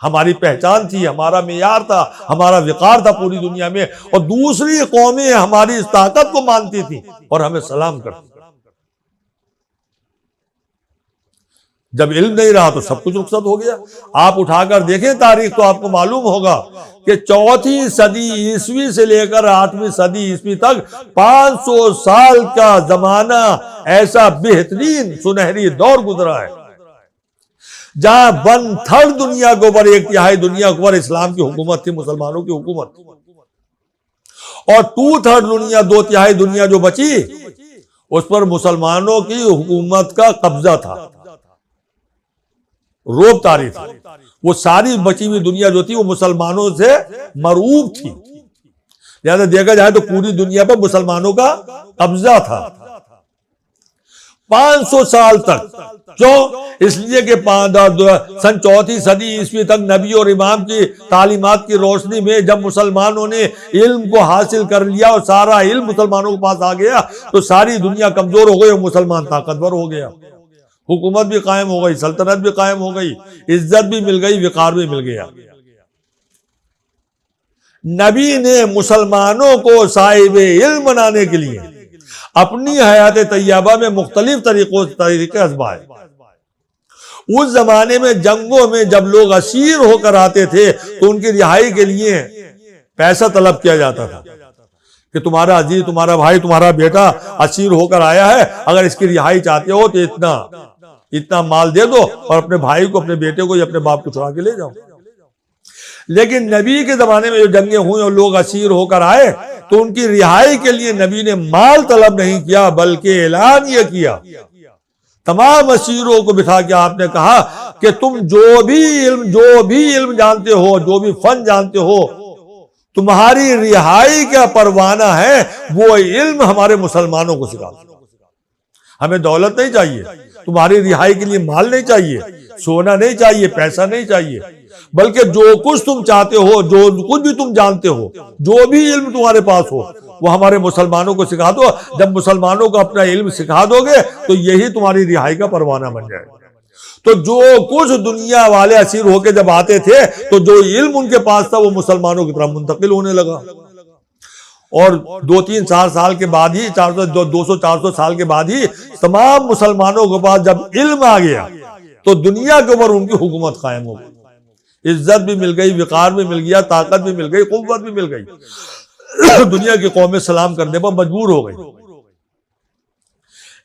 ہماری پہچان تھی، ہمارا معیار تھا، ہمارا وقار تھا پوری دنیا میں، اور دوسری قومیں ہماری اس طاقت کو مانتی تھی اور ہمیں سلام کرتی۔ جب علم نہیں رہا تو سب کچھ رخصت ہو گیا۔ آپ اٹھا کر دیکھیں تاریخ تو آپ کو معلوم ہوگا کہ 4 صدی عیسوی سے لے کر 8ویں صدی عیسوی تک 500 سال کا زمانہ ایسا بہترین سنہری دور گزرا ہے جہاں 1/3 دنیا کے اوپر، 1/3 دنیا کے اوپر اسلام کی حکومت تھی، مسلمانوں کی حکومت تھی، اور 2/3 دنیا، 2/3 دنیا جو بچی اس پر مسلمانوں کی حکومت کا قبضہ تھا، روب طاری تھی۔ وہ ساری بچی ہوئی دنیا جو تھی وہ مسلمانوں سے مرعوب تھی، لہذا دیکھا جائے تو پوری دنیا پر مسلمانوں کا قبضہ تھا۔ 500 سال تک. کیوں؟ اس لیے کہ سن 4 صدی عیسوی تک نبی اور امام کی تعلیمات کی روشنی میں جب مسلمانوں نے علم کو حاصل کر لیا اور سارا علم مسلمانوں کے پاس آ گیا تو ساری دنیا کمزور ہو گئی اور مسلمان طاقتور ہو گیا. حکومت بھی قائم ہو گئی, سلطنت بھی قائم ہو گئی, عزت بھی مل گئی, وقار بھی مل گیا. نبی نے مسلمانوں کو صاحب علم بنانے کے لیے اپنی حیات طیبہ میں مختلف طریقے آزمائے. اس زمانے میں جنگوں میں جب لوگ اسیر ہو کر آتے تھے تو ان کی رہائی کے لیے پیسہ طلب کیا جاتا تھا کہ تمہارا عزیز, تمہارا بھائی, تمہارا بیٹا اسیر ہو کر آیا ہے, اگر اس کی رہائی چاہتے ہو تو اتنا مال دے دو اور اپنے بھائی کو, اپنے بیٹے کو یا اپنے باپ کو چھڑا کے لے جاؤ. لیکن نبی کے زمانے میں جو جنگیں ہوئیں اور لوگ اسیر ہو کر آئے تو ان کی رہائی کے لیے نبی نے مال طلب نہیں کیا بلکہ اعلان یہ کیا. تمام اسیروں کو بٹھا کے آپ نے کہا کہ تم جو بھی علم جانتے ہو, جو بھی فن جانتے ہو, تمہاری رہائی کا پروانہ ہے وہ علم ہمارے مسلمانوں کو سکھا دو. ہمیں دولت نہیں چاہیے, تمہاری رہائی کے لیے مال نہیں چاہیے, سونا نہیں چاہیے, پیسہ نہیں چاہیے, بلکہ جو کچھ تم چاہتے ہو, جو کچھ بھی تم جانتے ہو, جو بھی علم تمہارے پاس ہو, وہ ہمارے مسلمانوں کو سکھا دو. جب مسلمانوں کو اپنا علم سکھا دو گے تو یہی تمہاری رہائی کا پروانہ بن جائے گا. تو جو کچھ دنیا والے اسیر ہو کے جب آتے تھے تو جو علم ان کے پاس تھا وہ مسلمانوں کی طرف منتقل ہونے لگا. اور 200-300 سال کے بعد ہی 200-400 سال کے بعد ہی تمام مسلمانوں کے پاس جب علم آ گیا تو دنیا کے اوپر ان کی حکومت قائم ہو گئی. عزت بھی مل گئی, وقار بھی مل گیا, طاقت بھی مل گئی, قوت بھی مل گئی. دنیا کی قومیں سلام کرنے پر مجبور ہو گئی.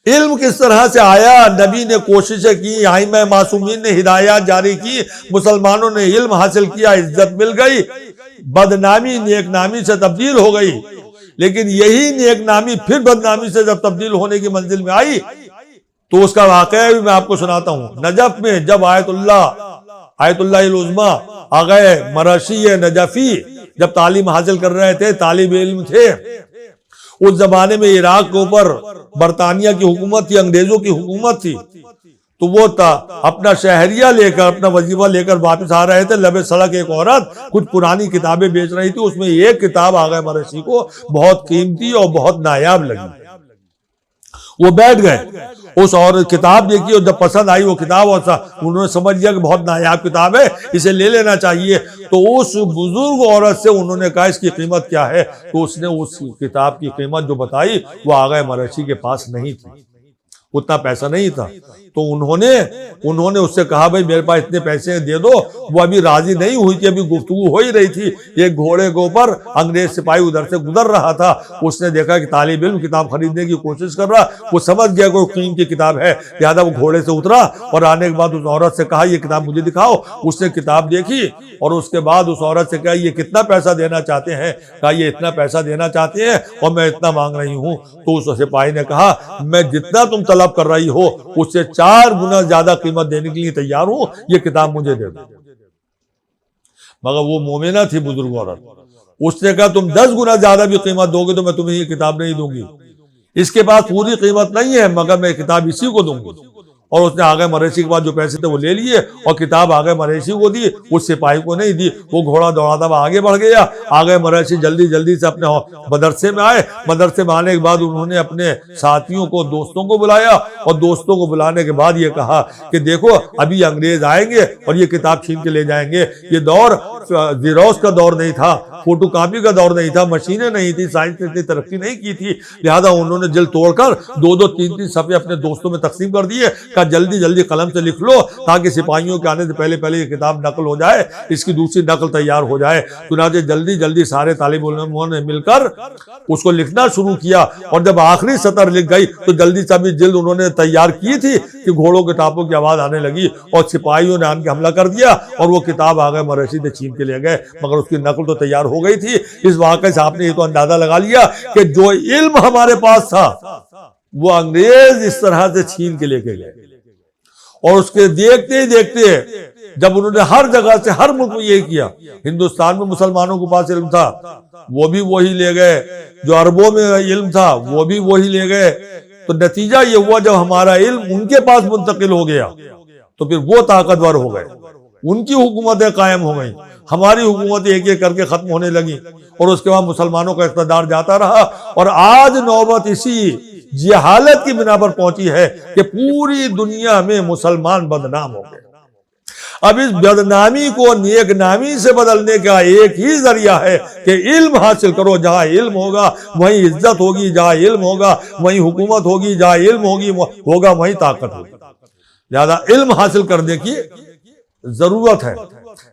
علم کس طرح سے آیا؟ نبی نے کوششیں کی, ائمہ معصومین نے ہدایات جاری کی, مسلمانوں نے علم حاصل کیا, عزت مل گئی, بدنامی نیک نامی سے تبدیل ہو گئی. لیکن یہی نیک نامی پھر بدنامی سے جب تبدیل ہونے کی منزل میں آئی تو اس کا واقعہ بھی میں آپ کو سناتا ہوں. نجف میں جب آیت اللہ العظمی آغائے مرشی نجفی جب تعلیم حاصل کر رہے تھے, طالب علم تھے, اس زمانے میں عراق کے اوپر برطانیہ کی حکومت تھی, انگریزوں کی حکومت تھی. تو وہ اپنا شہریہ لے کر, اپنا وظیفہ لے کر واپس آ رہے تھے. لبے سڑک ایک عورت کچھ پرانی کتابیں بیچ رہی تھی, اس میں ایک کتاب آغائے مرشی کو بہت قیمتی اور بہت نایاب لگی. وہ بیٹھ گئے, اس اور کتاب دیکھی اور جب پسند آئی وہ کتاب, اور انہوں نے سمجھ لیا کہ بہت نایاب کتاب ہے, اسے لے لینا چاہیے. تو اس بزرگ عورت سے انہوں نے کہا اس کی قیمت کیا ہے؟ تو اس نے اس کتاب کی قیمت جو بتائی وہ آغائے مرشی کے پاس نہیں تھی, اتنا پیسہ نہیں تھا. تو انہوں نے اس سے کہا بھائی میرے پاس اتنے پیسے دے دو. وہ ابھی راضی نہیں ہوئی تھی, ابھی گفتگو ہو ہی رہی تھی. ایک گھوڑے کے اوپر انگریز سپاہی ادھر سے گزر رہا تھا, اس نے دیکھا کہ طالب علم کتاب خریدنے کی کوشش کر رہا, وہ سمجھ گیا کوئی قیمتی کتاب ہے, لہٰذا وہ گھوڑے سے اترا اور آنے کے بعد اس عورت سے کہا یہ کتاب مجھے دکھاؤ. اس نے کتاب دیکھی اور اس کے بعد اس عورت سے کہا یہ کتنا پیسہ دینا چاہتے ہیں؟ کہا یہ اتنا پیسہ دینا چاہتے ہیں اور میں اتنا مانگ رہی ہوں. تو اس سپاہی نے کہا میں جتنا تم طلب کر رہی ہو اس سے 4 گنا زیادہ قیمت دینے کے لیے تیار ہوں, یہ کتاب مجھے دے دو. مگر وہ مومنہ تھی بزرگ عورت, اس نے کہا تم 10 گنا زیادہ بھی قیمت دو گے تو میں تمہیں یہ کتاب نہیں دوں گی. اس کے پاس پوری قیمت نہیں ہے مگر میں کتاب اسی کو دوں گی. اور اس نے آغائے مرشی کے بعد جو پیسے تھے وہ لے لیے اور کتاب آغائے مرشی کو دی, اس سپاہی کو نہیں دی. وہ گھوڑا دوڑاتا ہوا آگے بڑھ گیا. آغائے مرشی جلدی سے اپنے مدرسے میں آئے. مدرسے میں آنے کے بعد انہوں نے اپنے ساتھیوں کو, دوستوں کو بلایا, اور دوستوں کو بلانے کے بعد یہ کہا کہ دیکھو ابھی انگریز آئیں گے اور یہ کتاب چھین کے لے جائیں گے. یہ دور زیروکس کا دور نہیں تھا, فوٹو کاپی کا دور نہیں تھا, مشینیں نہیں تھی, سائنس نے اتنی ترقی نہیں کی تھی. لہذا انہوں نے جلد توڑ کر 2-2, 3-3 صفحے اپنے دوستوں میں تقسیم کر دیے. کہا جلدی قلم سے لکھ لو تاکہ سپاہیوں کے آنے سے پہلے یہ کتاب نقل ہو جائے, اس کی دوسری نقل تیار ہو جائے. چنانچہ جلدی سارے طالب علموں نے مل کر اس کو لکھنا شروع کیا. اور جب آخری سطر لکھ گئی تو جلدی سے ابھی جلد انہوں نے تیار کی تھی کہ گھوڑوں کے ٹاپوں کی آواز آنے لگی اور سپاہیوں نے آن کے حملہ کر دیا اور وہ کتاب آغائے مرشی سے چھین کے لے گئے. مگر اس کی نقل تو تیار ہو گئی تھی. اس واقعے سے آپ نے یہ تو اندازہ لگا لیا کہ جو علم ہمارے پاس تھا وہ انگریز اس طرح سے چھین کے لے کے گئے. اور اس کے دیکھتے ہی دیکھتے جب انہوں نے ہر جگہ سے, ہر ملک میں یہ کیا, ہندوستان میں مسلمانوں کے پاس علم تھا وہ بھی وہی لے گئے, جو عربوں میں علم تھا وہ بھی وہی لے گئے, تو نتیجہ یہ ہوا جب ہمارا علم ان کے پاس منتقل ہو گیا تو پھر وہ طاقتور ہو گئے، ان کی حکومتیں قائم ہو گئیں، ہماری حکومتیں ایک ایک کر کے ختم ہونے لگی، اور اس کے بعد مسلمانوں کا اقتدار جاتا رہا، اور آج نوبت اسی جہالت کی بنا پر پہنچی ہے کہ پوری دنیا میں مسلمان بدنام ہو گئے۔ اب اس بدنامی کو نیک نامی سے بدلنے کا ایک ہی ذریعہ ہے کہ علم حاصل کرو، جہاں علم ہوگا وہیں عزت ہوگی، جہاں علم ہوگا وہیں حکومت ہوگی، جہاں علم ہوگا وہیں طاقت ہوگی۔ لہذا علم حاصل کرنے کی ضرورت ہے،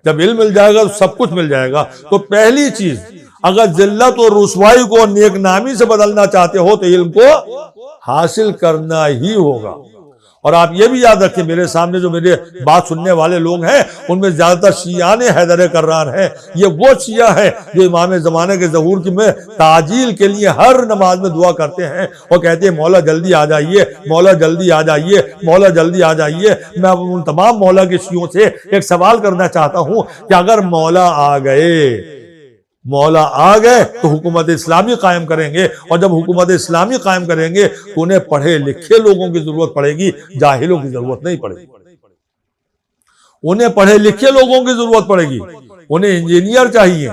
جب علم مل جائے گا تو سب کچھ مل جائے گا۔ تو پہلی چیز، اگر ذلت اور رسوائی کو نیک نامی سے بدلنا چاہتے ہو تو علم کو حاصل کرنا ہی ہوگا۔ اور آپ یہ بھی یاد رکھیں، میرے سامنے جو میرے بات سننے والے لوگ ہیں ان میں زیادہ تر شیعان حیدر کرار ہیں۔ یہ وہ شیعہ ہے جو امام زمانے کے ظہور کی میں تعجیل کے لیے ہر نماز میں دعا کرتے ہیں اور کہتے ہیں مولا جلدی آ جائیے، مولا جلدی آ جائیے، مولا جلدی آ جائیے۔ میں ان تمام مولا کے شیعوں سے ایک سوال کرنا چاہتا ہوں کہ اگر مولا آ گئے تو حکومت اسلامی قائم کریں گے، اور جب حکومت اسلامی قائم کریں گے تو انہیں پڑھے لکھے لوگوں کی ضرورت پڑے گی، جاہلوں کی ضرورت نہیں پڑے گی۔ انہیں پڑھے لکھے لوگوں کی ضرورت پڑے گی، انہیں انجینئر چاہیے،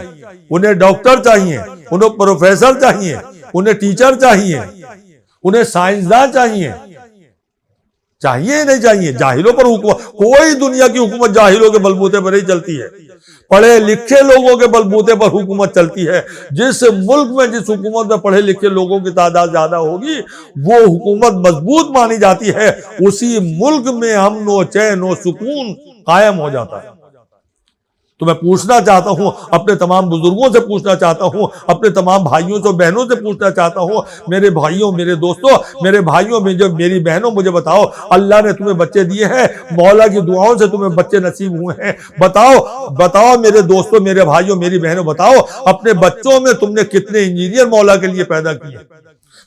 انہیں ڈاکٹر چاہیے، انہیں پروفیسر چاہیے، انہیں ٹیچر چاہیے، انہیں سائنسدان چاہیے نہیں چاہیے؟ جاہلوں پر حکومت، کوئی دنیا کی حکومت جاہلوں کے بلبوتے پر نہیں چلتی ہے، پڑھے لکھے لوگوں کے بلبوتے پر حکومت چلتی ہے۔ جس ملک میں جس حکومت میں پڑھے لکھے لوگوں کی تعداد زیادہ ہوگی وہ حکومت مضبوط مانی جاتی ہے، اسی ملک میں امن و چین و سکون قائم ہو جاتا ہے۔ تو میں پوچھنا چاہتا ہوں، اپنے تمام بزرگوں سے پوچھنا چاہتا ہوں، اپنے تمام بھائیوں سے بہنوں سے پوچھنا چاہتا ہوں، میرے بھائیوں، میرے دوستوں، میرے بھائیوں میں جو میری بہنوں، مجھے بتاؤ، اللہ نے تمہیں بچے دیے ہیں، مولا کی دعاؤں سے تمہیں بچے نصیب ہوئے ہیں، بتاؤ میرے دوستوں، میرے بھائیوں، میری بہنوں، بتاؤ اپنے بچوں میں تم نے کتنے انجینئر مولا کے لیے پیدا کیے؟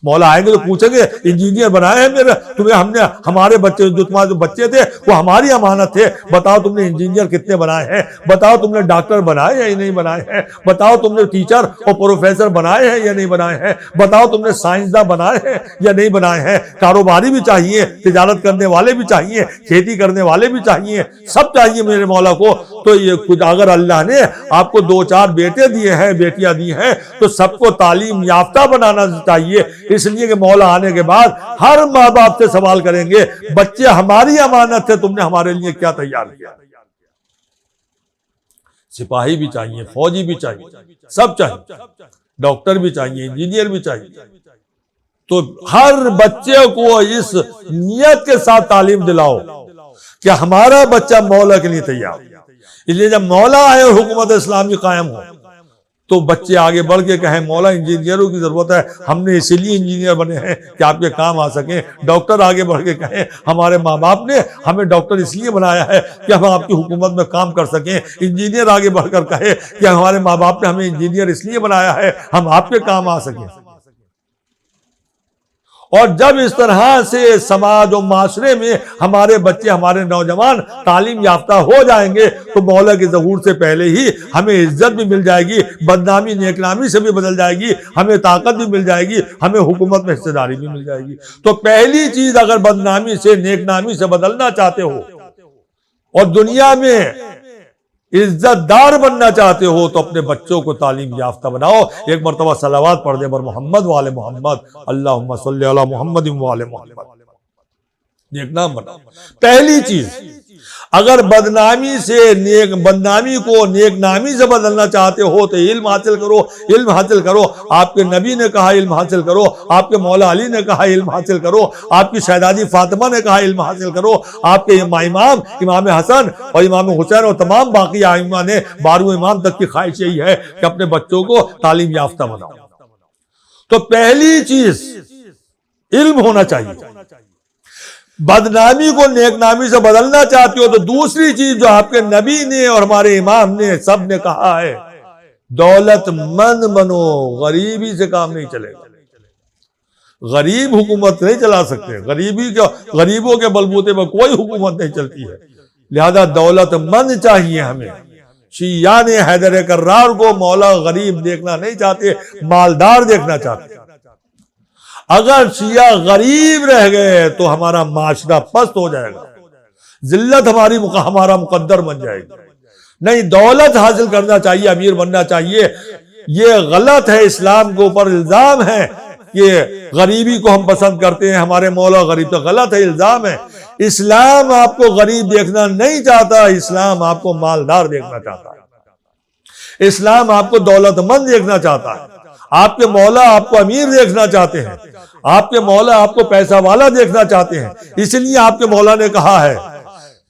مولا آئیں گے تو پوچھیں گے انجینئر بنائے ہیں میرے تمہیں، ہم نے ہمارے بچے جو تمہارے جو بچے تھے وہ ہماری امانت تھے، بتاؤ تم نے انجینئر کتنے بنائے ہیں؟ بتاؤ تم نے ڈاکٹر بنائے ہیں یا نہیں بنائے ہیں؟ بتاؤ تم نے ٹیچر اور پروفیسر بنائے ہیں یا نہیں بنائے ہیں؟ بتاؤ تم نے سائنسداں بنائے ہیں یا نہیں بنائے ہیں؟ کاروباری بھی چاہیے، تجارت کرنے والے بھی چاہیے، کھیتی کرنے والے بھی چاہیے، سب چاہیے میرے مولا کو۔ تو یہ کچھ اگر اللہ نے آپ کو 2-4 بیٹے دیے ہیں، بیٹیاں دی ہیں، تو سب کو تعلیم یافتہ بنانا چاہیے، اس لیے کہ مولا آنے کے بعد ہر ماں باپ سے سوال کریں گے بچے ہماری امانت تھے، تم نے ہمارے لیے کیا تیار کیا؟ سپاہی بھی چاہیے، فوجی بھی چاہیے، سب چاہیے، ڈاکٹر بھی چاہیے، انجینئر بھی چاہیے۔ تو ہر بچے کو اس نیت کے ساتھ تعلیم دلاؤ کہ ہمارا بچہ مولا کے لیے تیار، اس لیے جب مولا آئے اور حکومت اسلامی قائم ہو تو بچے آگے بڑھ کے کہیں مولا انجینئروں کی ضرورت ہے، ہم نے اسی لیے انجینئر بنے ہیں کہ آپ کے کام آ سکیں۔ ڈاکٹر آگے بڑھ کے کہیں ہمارے ماں باپ نے ہمیں ڈاکٹر اس لیے بنایا ہے کہ ہم آپ کی حکومت میں کام کر سکیں۔ انجینئر آگے بڑھ کر کہے کہ ہمارے ماں باپ نے ہمیں انجینئر اس لیے بنایا ہے ہم آپ کے کام آ سکیں۔ اور جب اس طرح سے سماج و معاشرے میں ہمارے بچے، ہمارے نوجوان تعلیم یافتہ ہو جائیں گے تو مولا کے ظہور سے پہلے ہی ہمیں عزت بھی مل جائے گی، بدنامی نیک نامی سے بھی بدل جائے گی، ہمیں طاقت بھی مل جائے گی، ہمیں حکومت میں حصہ داری بھی مل جائے گی۔ تو پہلی چیز، اگر بدنامی سے نیک نامی سے بدلنا چاہتے ہو اور دنیا میں عزت دار بننا چاہتے ہو تو اپنے بچوں کو تعلیم یافتہ بناؤ۔ ایک مرتبہ صلوات پڑھ دیں بر محمد وآل محمد، اللہم صلی علی محمد وآل محمد، نیک نام بناؤ۔ پہلی چیز، اگر بدنامی کو نیک نامی سے بدلنا چاہتے ہو تو علم حاصل کرو، علم حاصل کرو۔ آپ کے نبی نے کہا علم حاصل کرو، آپ کے مولا علی نے کہا علم حاصل کرو، آپ کی شہزادی فاطمہ نے کہا علم حاصل کرو، آپ کے امام حسن اور امام حسین اور تمام باقی ائمہ نے 12 امام تک کی خواہش یہی ہے کہ اپنے بچوں کو تعلیم یافتہ بناؤ۔ تو پہلی چیز علم ہونا چاہیے۔ بدنامی کو نیک نامی سے بدلنا چاہتے ہو تو دوسری چیز جو آپ کے نبی نے اور ہمارے امام نے سب نے کہا ہے، دولت مند بنو، غریبی سے کام نہیں چلے گا۔ غریب حکومت نہیں چلا سکتے، غریبوں کے بلبوتے پر کوئی حکومت نہیں چلتی ہے، لہذا دولت مند چاہیے ہمیں۔ شیعان حیدر کرار کو مولا غریب دیکھنا نہیں چاہتے، مالدار دیکھنا چاہتے۔ اگر شیعہ غریب رہ گئے تو ہمارا معاشرہ پست ہو جائے گا، ذلت ہمارا مقدر بن جائے گی۔ نہیں، دولت حاصل کرنا چاہیے، امیر بننا چاہیے، یہ غلط ہے، اسلام کے اوپر الزام ہے کہ غریبی کو ہم پسند کرتے ہیں، ہمارے مولا غریب، تو غلط ہے، الزام ہے۔ اسلام آپ کو غریب دیکھنا نہیں چاہتا، اسلام آپ کو مالدار دیکھنا چاہتا ہے، اسلام آپ کو دولت مند دیکھنا چاہتا ہے، آپ کے مولا آپ کو امیر دیکھنا چاہتے ہیں، آپ کے مولا آپ کو پیسہ والا دیکھنا چاہتے ہیں۔ اس لیے آپ کے مولا نے کہا ہے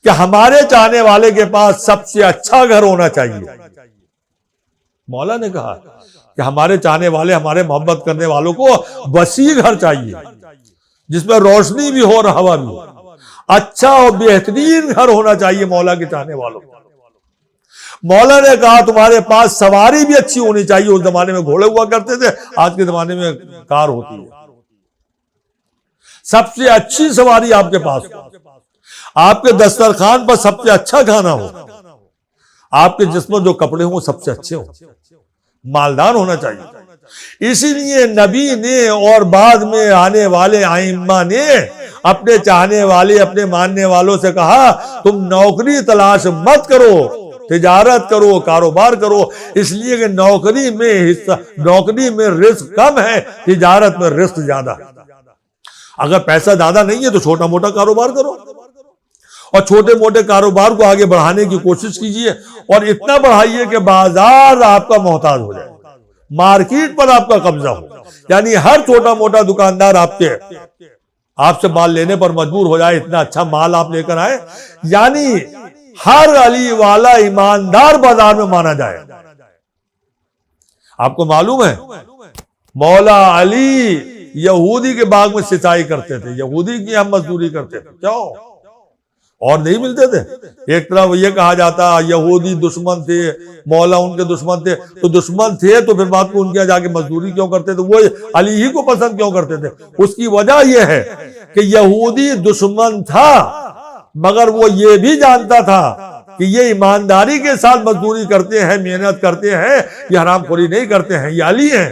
کہ ہمارے چاہنے والے کے پاس سب سے اچھا گھر ہونا چاہیے۔ مولا نے کہا کہ ہمارے چاہنے والے، ہمارے محبت کرنے والوں کو وسیع گھر چاہیے، جس میں روشنی بھی ہو اور ہوا بھی ہو، اچھا اور بہترین گھر ہونا چاہیے مولا کے چاہنے والوں کو۔ مولا نے کہا تمہارے پاس سواری بھی اچھی ہونی چاہیے، اس زمانے میں گھوڑے ہوا کرتے تھے، آج کے زمانے میں کار ہوتی ہے۔ سب سے اچھی سواری آپ کے پاس ہو، آپ کے دسترخوان پر سب سے اچھا کھانا ہو، آپ کے جسم میں جو کپڑے ہوں وہ سب سے اچھے ہوں، مالدار ہونا چاہیے۔ اسی لیے نبی نے اور بعد میں آنے والے ائمہ نے اپنے چاہنے والے، اپنے ماننے والوں سے کہا تم نوکری تلاش مت کرو، تجارت کرو، کاروبار کرو، اس لیے کہ نوکری میں رزق کم ہے، تجارت میں رزق زیادہ ہے۔ اگر پیسہ زیادہ نہیں ہے تو چھوٹا موٹا کاروبار کرو، اور چھوٹے موٹے کاروبار کو آگے بڑھانے کی کوشش کیجئے، اور اتنا بڑھائیے کہ بازار آپ کا محتاج ہو جائے، مارکیٹ پر آپ کا قبضہ ہو، یعنی ہر چھوٹا موٹا دکاندار آپ سے مال لینے پر مجبور ہو جائے، اتنا اچھا مال آپ لے کر آئے، یعنی ہر علی والا ایماندار بازار میں مانا جائے۔ آپ کو معلوم ہے مولا علی یہودی کے باغ میں سینچائی کرتے تھے، یہودی کی ہم مزدوری کرتے تھے، کیوں؟ اور نہیں ملتے تھے؟ ایک طرف یہ کہا جاتا یہودی دشمن تھے، مولا ان کے دشمن تھے، تو دشمن تھے تو پھر بات کو ان کے یہاں جا کے مزدوری کیوں کرتے تھے؟ وہ علی ہی کو پسند کیوں کرتے تھے؟ اس کی وجہ یہ ہے کہ یہودی دشمن تھا، مگر وہ یہ بھی جانتا تھا کہ یہ ایمانداری کے ساتھ مزدوری کرتے ہیں، محنت کرتے ہیں، یہ حرام خوری نہیں کرتے ہیں، یہ علی ہیں،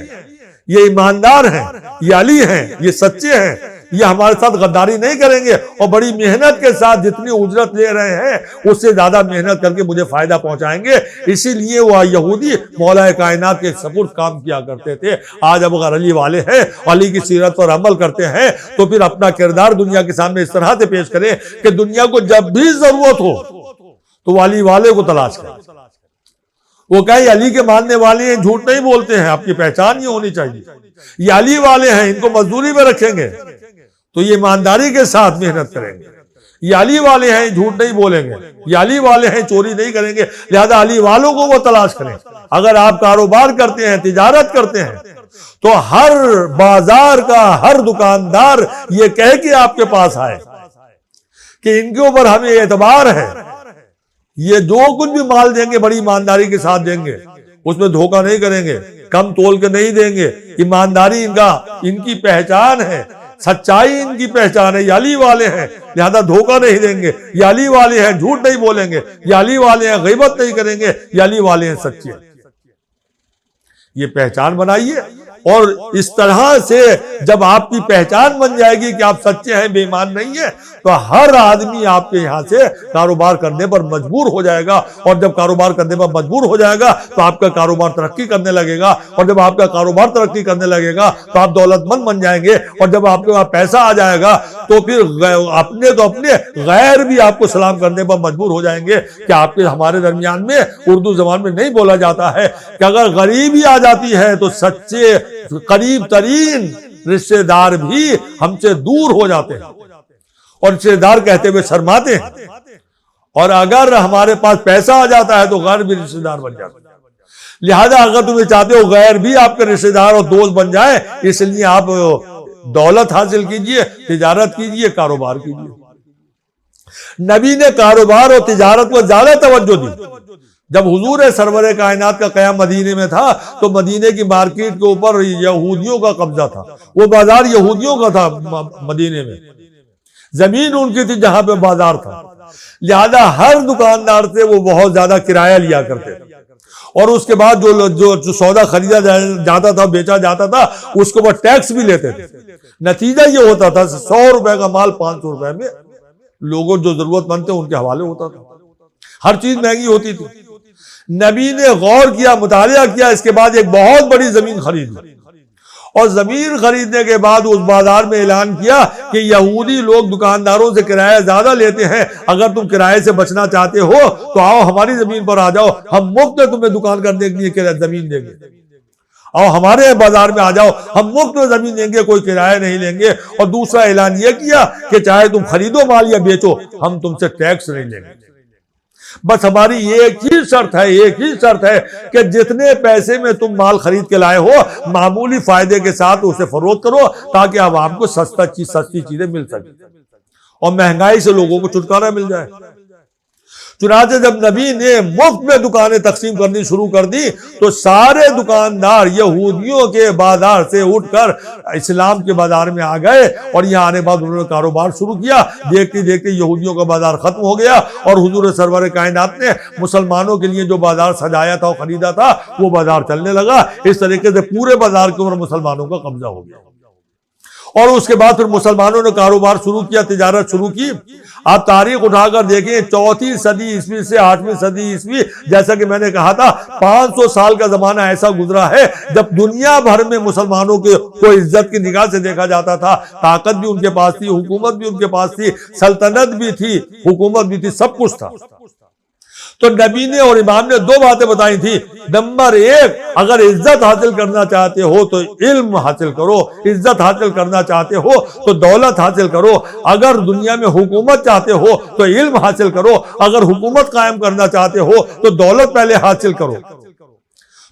یہ ایماندار ہیں، یہ علی ہیں، یہ سچے ہیں، یہ ہمارے ساتھ غداری نہیں کریں گے، اور بڑی محنت کے ساتھ جتنی اجرت لے رہے ہیں اس سے زیادہ محنت کر کے مجھے فائدہ پہنچائیں گے۔ اسی لیے وہ یہودی مولا کائنات کے سپرد کام کیا کرتے تھے۔ آج اب اگر علی والے ہیں، علی کی سیرت پر عمل کرتے ہیں، تو پھر اپنا کردار دنیا کے سامنے اس طرح سے پیش کریں کہ دنیا کو جب بھی ضرورت ہو تو وہ علی والے کو تلاش کریں، وہ کہیں علی کے ماننے والے ہیں، جھوٹ نہیں بولتے ہیں، آپ کی پہچان یہ ہونی چاہیے، یہ علی والے ہیں، ان کو مزدوری میں رکھیں گے تو یہ ایمانداری کے ساتھ محنت کریں گے، یہ علی والے ہیں، جھوٹ نہیں بولیں گے، یہ علی والے ہیں، چوری نہیں کریں گے، لہذا علی والوں کو وہ تلاش کریں۔ اگر آپ کاروبار کرتے ہیں، تجارت کرتے ہیں، تو ہر بازار کا ہر دکاندار یہ کہہ کے آپ کے پاس آئے کہ ان کے اوپر ہمیں اعتبار ہے، یہ جو کچھ بھی مال دیں گے بڑی ایمانداری کے ساتھ دیں گے، اس میں دھوکہ نہیں کریں گے، کم تول کے نہیں دیں گے، ایمانداری ان کی پہچان ہے، سچائی ان کی پہچان ہے، یہ علی والے ہیں، لہذا دھوکہ نہیں دیں گے، یہ علی والے ہیں، جھوٹ نہیں بولیں گے، یہ علی والے ہیں، غیبت نہیں کریں گے، یہ علی والے ہیں، سچے ہیں۔ یہ پہچان بنائیے، اور اس طرح سے جب آپ کی پہچان بن جائے گی کہ آپ سچے ہیں، بے ایمان نہیں ہیں، تو ہر آدمی آپ کے یہاں سے کاروبار کرنے پر مجبور ہو جائے گا، اور جب کاروبار کرنے پر مجبور ہو جائے گا تو آپ کا کاروبار ترقی کرنے لگے گا، اور جب آپ کا کاروبار ترقی کرنے لگے گا تو آپ دولت مند بن جائیں گے، اور جب آپ کے پاس پیسہ آ جائے گا تو پھر اپنے غیر بھی آپ کو سلام کرنے پر مجبور ہو جائیں گے۔ کہ آپ کے ہمارے درمیان میں اردو زبان میں نہیں بولا جاتا ہے کہ اگر غریبی آ جاتی ہے تو سچے قریب ترین رشتہ دار بھی ہم سے دور ہو جاتے ہیں، اور رشتہ دار کہتے ہوئے شرماتے ہیں، اور اگر ہمارے پاس پیسہ آ جاتا ہے تو غیر بھی رشتہ دار بن جاتے ہیں۔ لہذا اگر تمہیں چاہتے ہو غیر بھی آپ کے رشتہ دار اور دوست بن جائے، اس لیے آپ دولت حاصل کیجئے، تجارت کیجئے، کاروبار کیجئے۔ نبی نے کاروبار اور تجارت کو زیادہ توجہ دی۔ جب حضور سرور کائنات کا قیام مدینے میں تھا تو مدینے کی مارکیٹ کے اوپر یہودیوں کا قبضہ تھا، وہ بازار یہودیوں کا تھا، مدینے میں زمین ان کی تھی جہاں پہ بازار تھا، لہذا ہر دکاندار سے وہ بہت زیادہ کرایہ لیا کرتے تھے، اور اس کے بعد جو سودا خریدا جاتا تھا بیچا جاتا تھا اس کے اوپر ٹیکس بھی لیتے تھے. نتیجہ یہ ہوتا تھا 100 روپے کا مال 500 روپے میں لوگوں جو ضرورت مند تھے ان کے حوالے ہوتا تھا. ہر چیز مہنگی ہوتی تھی. نبی نے غور کیا, مطالعہ کیا, اس کے بعد ایک بہت بڑی زمین خریدی اور زمین خریدنے کے بعد اس بازار میں اعلان کیا کہ یہودی لوگ دکانداروں سے کرایہ زیادہ لیتے ہیں, اگر تم کرائے سے بچنا چاہتے ہو تو آؤ ہماری زمین پر آ جاؤ, ہم مفت میں تمہیں دکان کرنے کے لیے زمین دیں گے. آؤ ہمارے بازار میں آ جاؤ, ہم مفت میں زمین دیں گے, کوئی کرایہ نہیں لیں گے. اور دوسرا اعلان یہ کیا کہ چاہے تم خریدو مال یا بیچو, ہم تم سے ٹیکس نہیں لیں گے. بس ہماری ایک ہی شرط ہے کہ جتنے پیسے میں تم مال خرید کے لائے ہو معمولی فائدے کے ساتھ اسے فروخت کرو تاکہ عوام کو سستی چیزیں مل سکیں اور مہنگائی سے لوگوں کو چھٹکارا مل جائے. چنانچہ جب نبی نے مفت میں دکانیں تقسیم کرنی شروع کر دی تو سارے دکاندار یہودیوں کے بازار سے اٹھ کر اسلام کے بازار میں آ گئے اور یہاں آنے بعد انہوں نے کاروبار شروع کیا. دیکھتے دیکھتے یہودیوں کا بازار ختم ہو گیا اور حضور سرور کائنات نے مسلمانوں کے لیے جو بازار سجایا تھا اور خریدا تھا وہ بازار چلنے لگا. اس طریقے سے پورے بازار کے اوپر مسلمانوں کا قبضہ ہو گیا. اور اس کے بعد پھر مسلمانوں نے کاروبار شروع کیا, تجارت شروع کی. آپ تاریخ اٹھا کر دیکھیں 4 صدی عیسوی سے 8 صدی عیسوی, جیسا کہ میں نے کہا تھا 500 سال کا زمانہ ایسا گزرا ہے جب دنیا بھر میں مسلمانوں کو عزت کی نگاہ سے دیکھا جاتا تھا. طاقت بھی ان کے پاس تھی, حکومت بھی ان کے پاس تھی, سلطنت بھی تھی, حکومت بھی تھی, سب کچھ تھا. تو نبی نے اور امام نے 2 باتیں بتائی تھی. نمبر 1, اگر عزت حاصل کرنا چاہتے ہو تو علم حاصل کرو, عزت حاصل کرنا چاہتے ہو تو دولت حاصل کرو. اگر دنیا میں حکومت چاہتے ہو تو علم حاصل کرو, اگر حکومت قائم کرنا چاہتے ہو تو دولت پہلے حاصل کرو.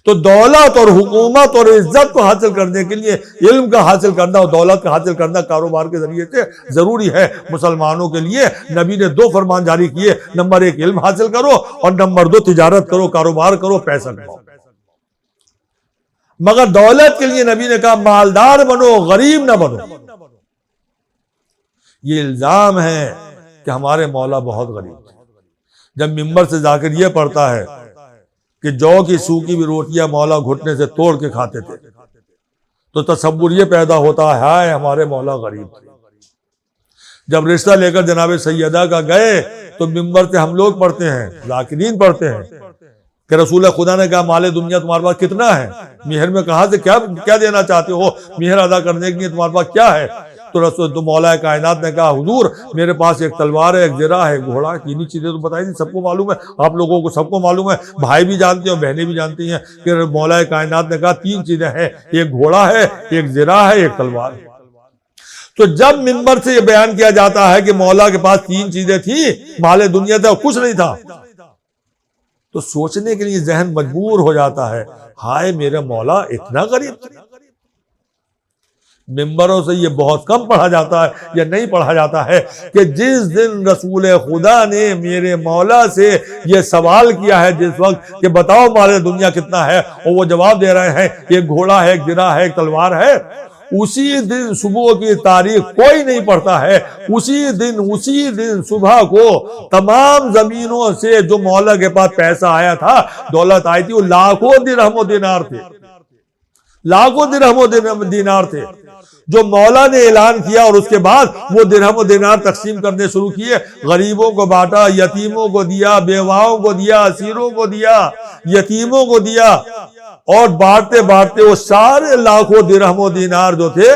تو دولت اور حکومت اور عزت کو حاصل کرنے کے لیے علم کا حاصل کرنا اور دولت کا حاصل کرنا کاروبار کے ذریعے سے ضروری ہے. مسلمانوں کے لیے نبی نے 2 فرمان جاری کیے. نمبر 1 علم حاصل کرو اور نمبر 2 تجارت کرو, کاروبار کرو, پیسہ کماؤ. مگر دولت کے لیے نبی نے کہا مالدار بنو, غریب نہ بنو. یہ الزام ہے کہ ہمارے مولا بہت غریب تھے. جب ممبر سے جا کر یہ پڑھتا ہے کہ جو کی سوکھی بھی روٹیاں مولا گھٹنے سے توڑ کے کھاتے تھے تو تصور یہ پیدا ہوتا ہے ہائے ہمارے مولا غریب تھے. جب رشتہ لے کر جناب سیدہ کا گئے تو ممبر سے ہم لوگ پڑھتے ہیں, ذاکرین پڑھتے ہیں کہ رسول خدا نے کہا مال دنیا تمہارے پاس کتنا ہے, مہر میں کہاں سے کیا دینا چاہتے ہو, مہر ادا کرنے کے لیے تمہارے پاس کیا ہے. تو مولا کائنات نے کہا حضور میرے پاس ایک تلوار ہے, ایک زرہ ہے, ایک گھوڑا ہے. تینی چیزیں تو بتائی تھی, سب کو معلوم ہے, آپ لوگوں کو سب کو معلوم ہے, بھائی بھی جانتے ہیں اور بہنیں بھی جانتی ہیں کہ مولا کائنات نے کہا 3 چیزیں ہیں, ایک گھوڑا ہے, ایک زرہ ہے, ایک تلوار ہے. تو جب منبر سے یہ بیان کیا جاتا ہے کہ مولا کے پاس 3 چیزیں تھیں, مال دنیا تھا, کچھ نہیں تھا, تو سوچنے کے لیے ذہن مجبور ہو جاتا ہے ہائے میرا مولا اتنا غریب تھا. ممبروں سے یہ بہت کم پڑھا جاتا ہے یا نہیں پڑھا جاتا ہے کہ جس دن رسول خدا نے میرے مولا سے یہ سوال کیا ہے جس وقت کہ بتاؤ مال دنیا کتنا ہے, اور وہ جواب دے رہے ہیں ایک گھوڑا ہے, ایک زرہ ہے, ایک تلوار ہے, اسی دن صبح کی تاریخ کوئی نہیں پڑھتا ہے. اسی دن صبح کو تمام زمینوں سے جو مولا کے پاس پیسہ آیا تھا, دولت آئی تھی, وہ لاکھوں درہم و دینار تھے, لاکھوں درہم و دینار تھے جو مولا نے اعلان کیا. اور اس کے بعد وہ درہم و دینار تقسیم کرنے شروع کیے, غریبوں کو بانٹا, یتیموں کو دیا, بیواؤں کو دیا, اسیروں کو دیا, یتیموں کو دیا, اور بانٹتے بانٹتے وہ سارے لاکھوں درہم و دینار جو تھے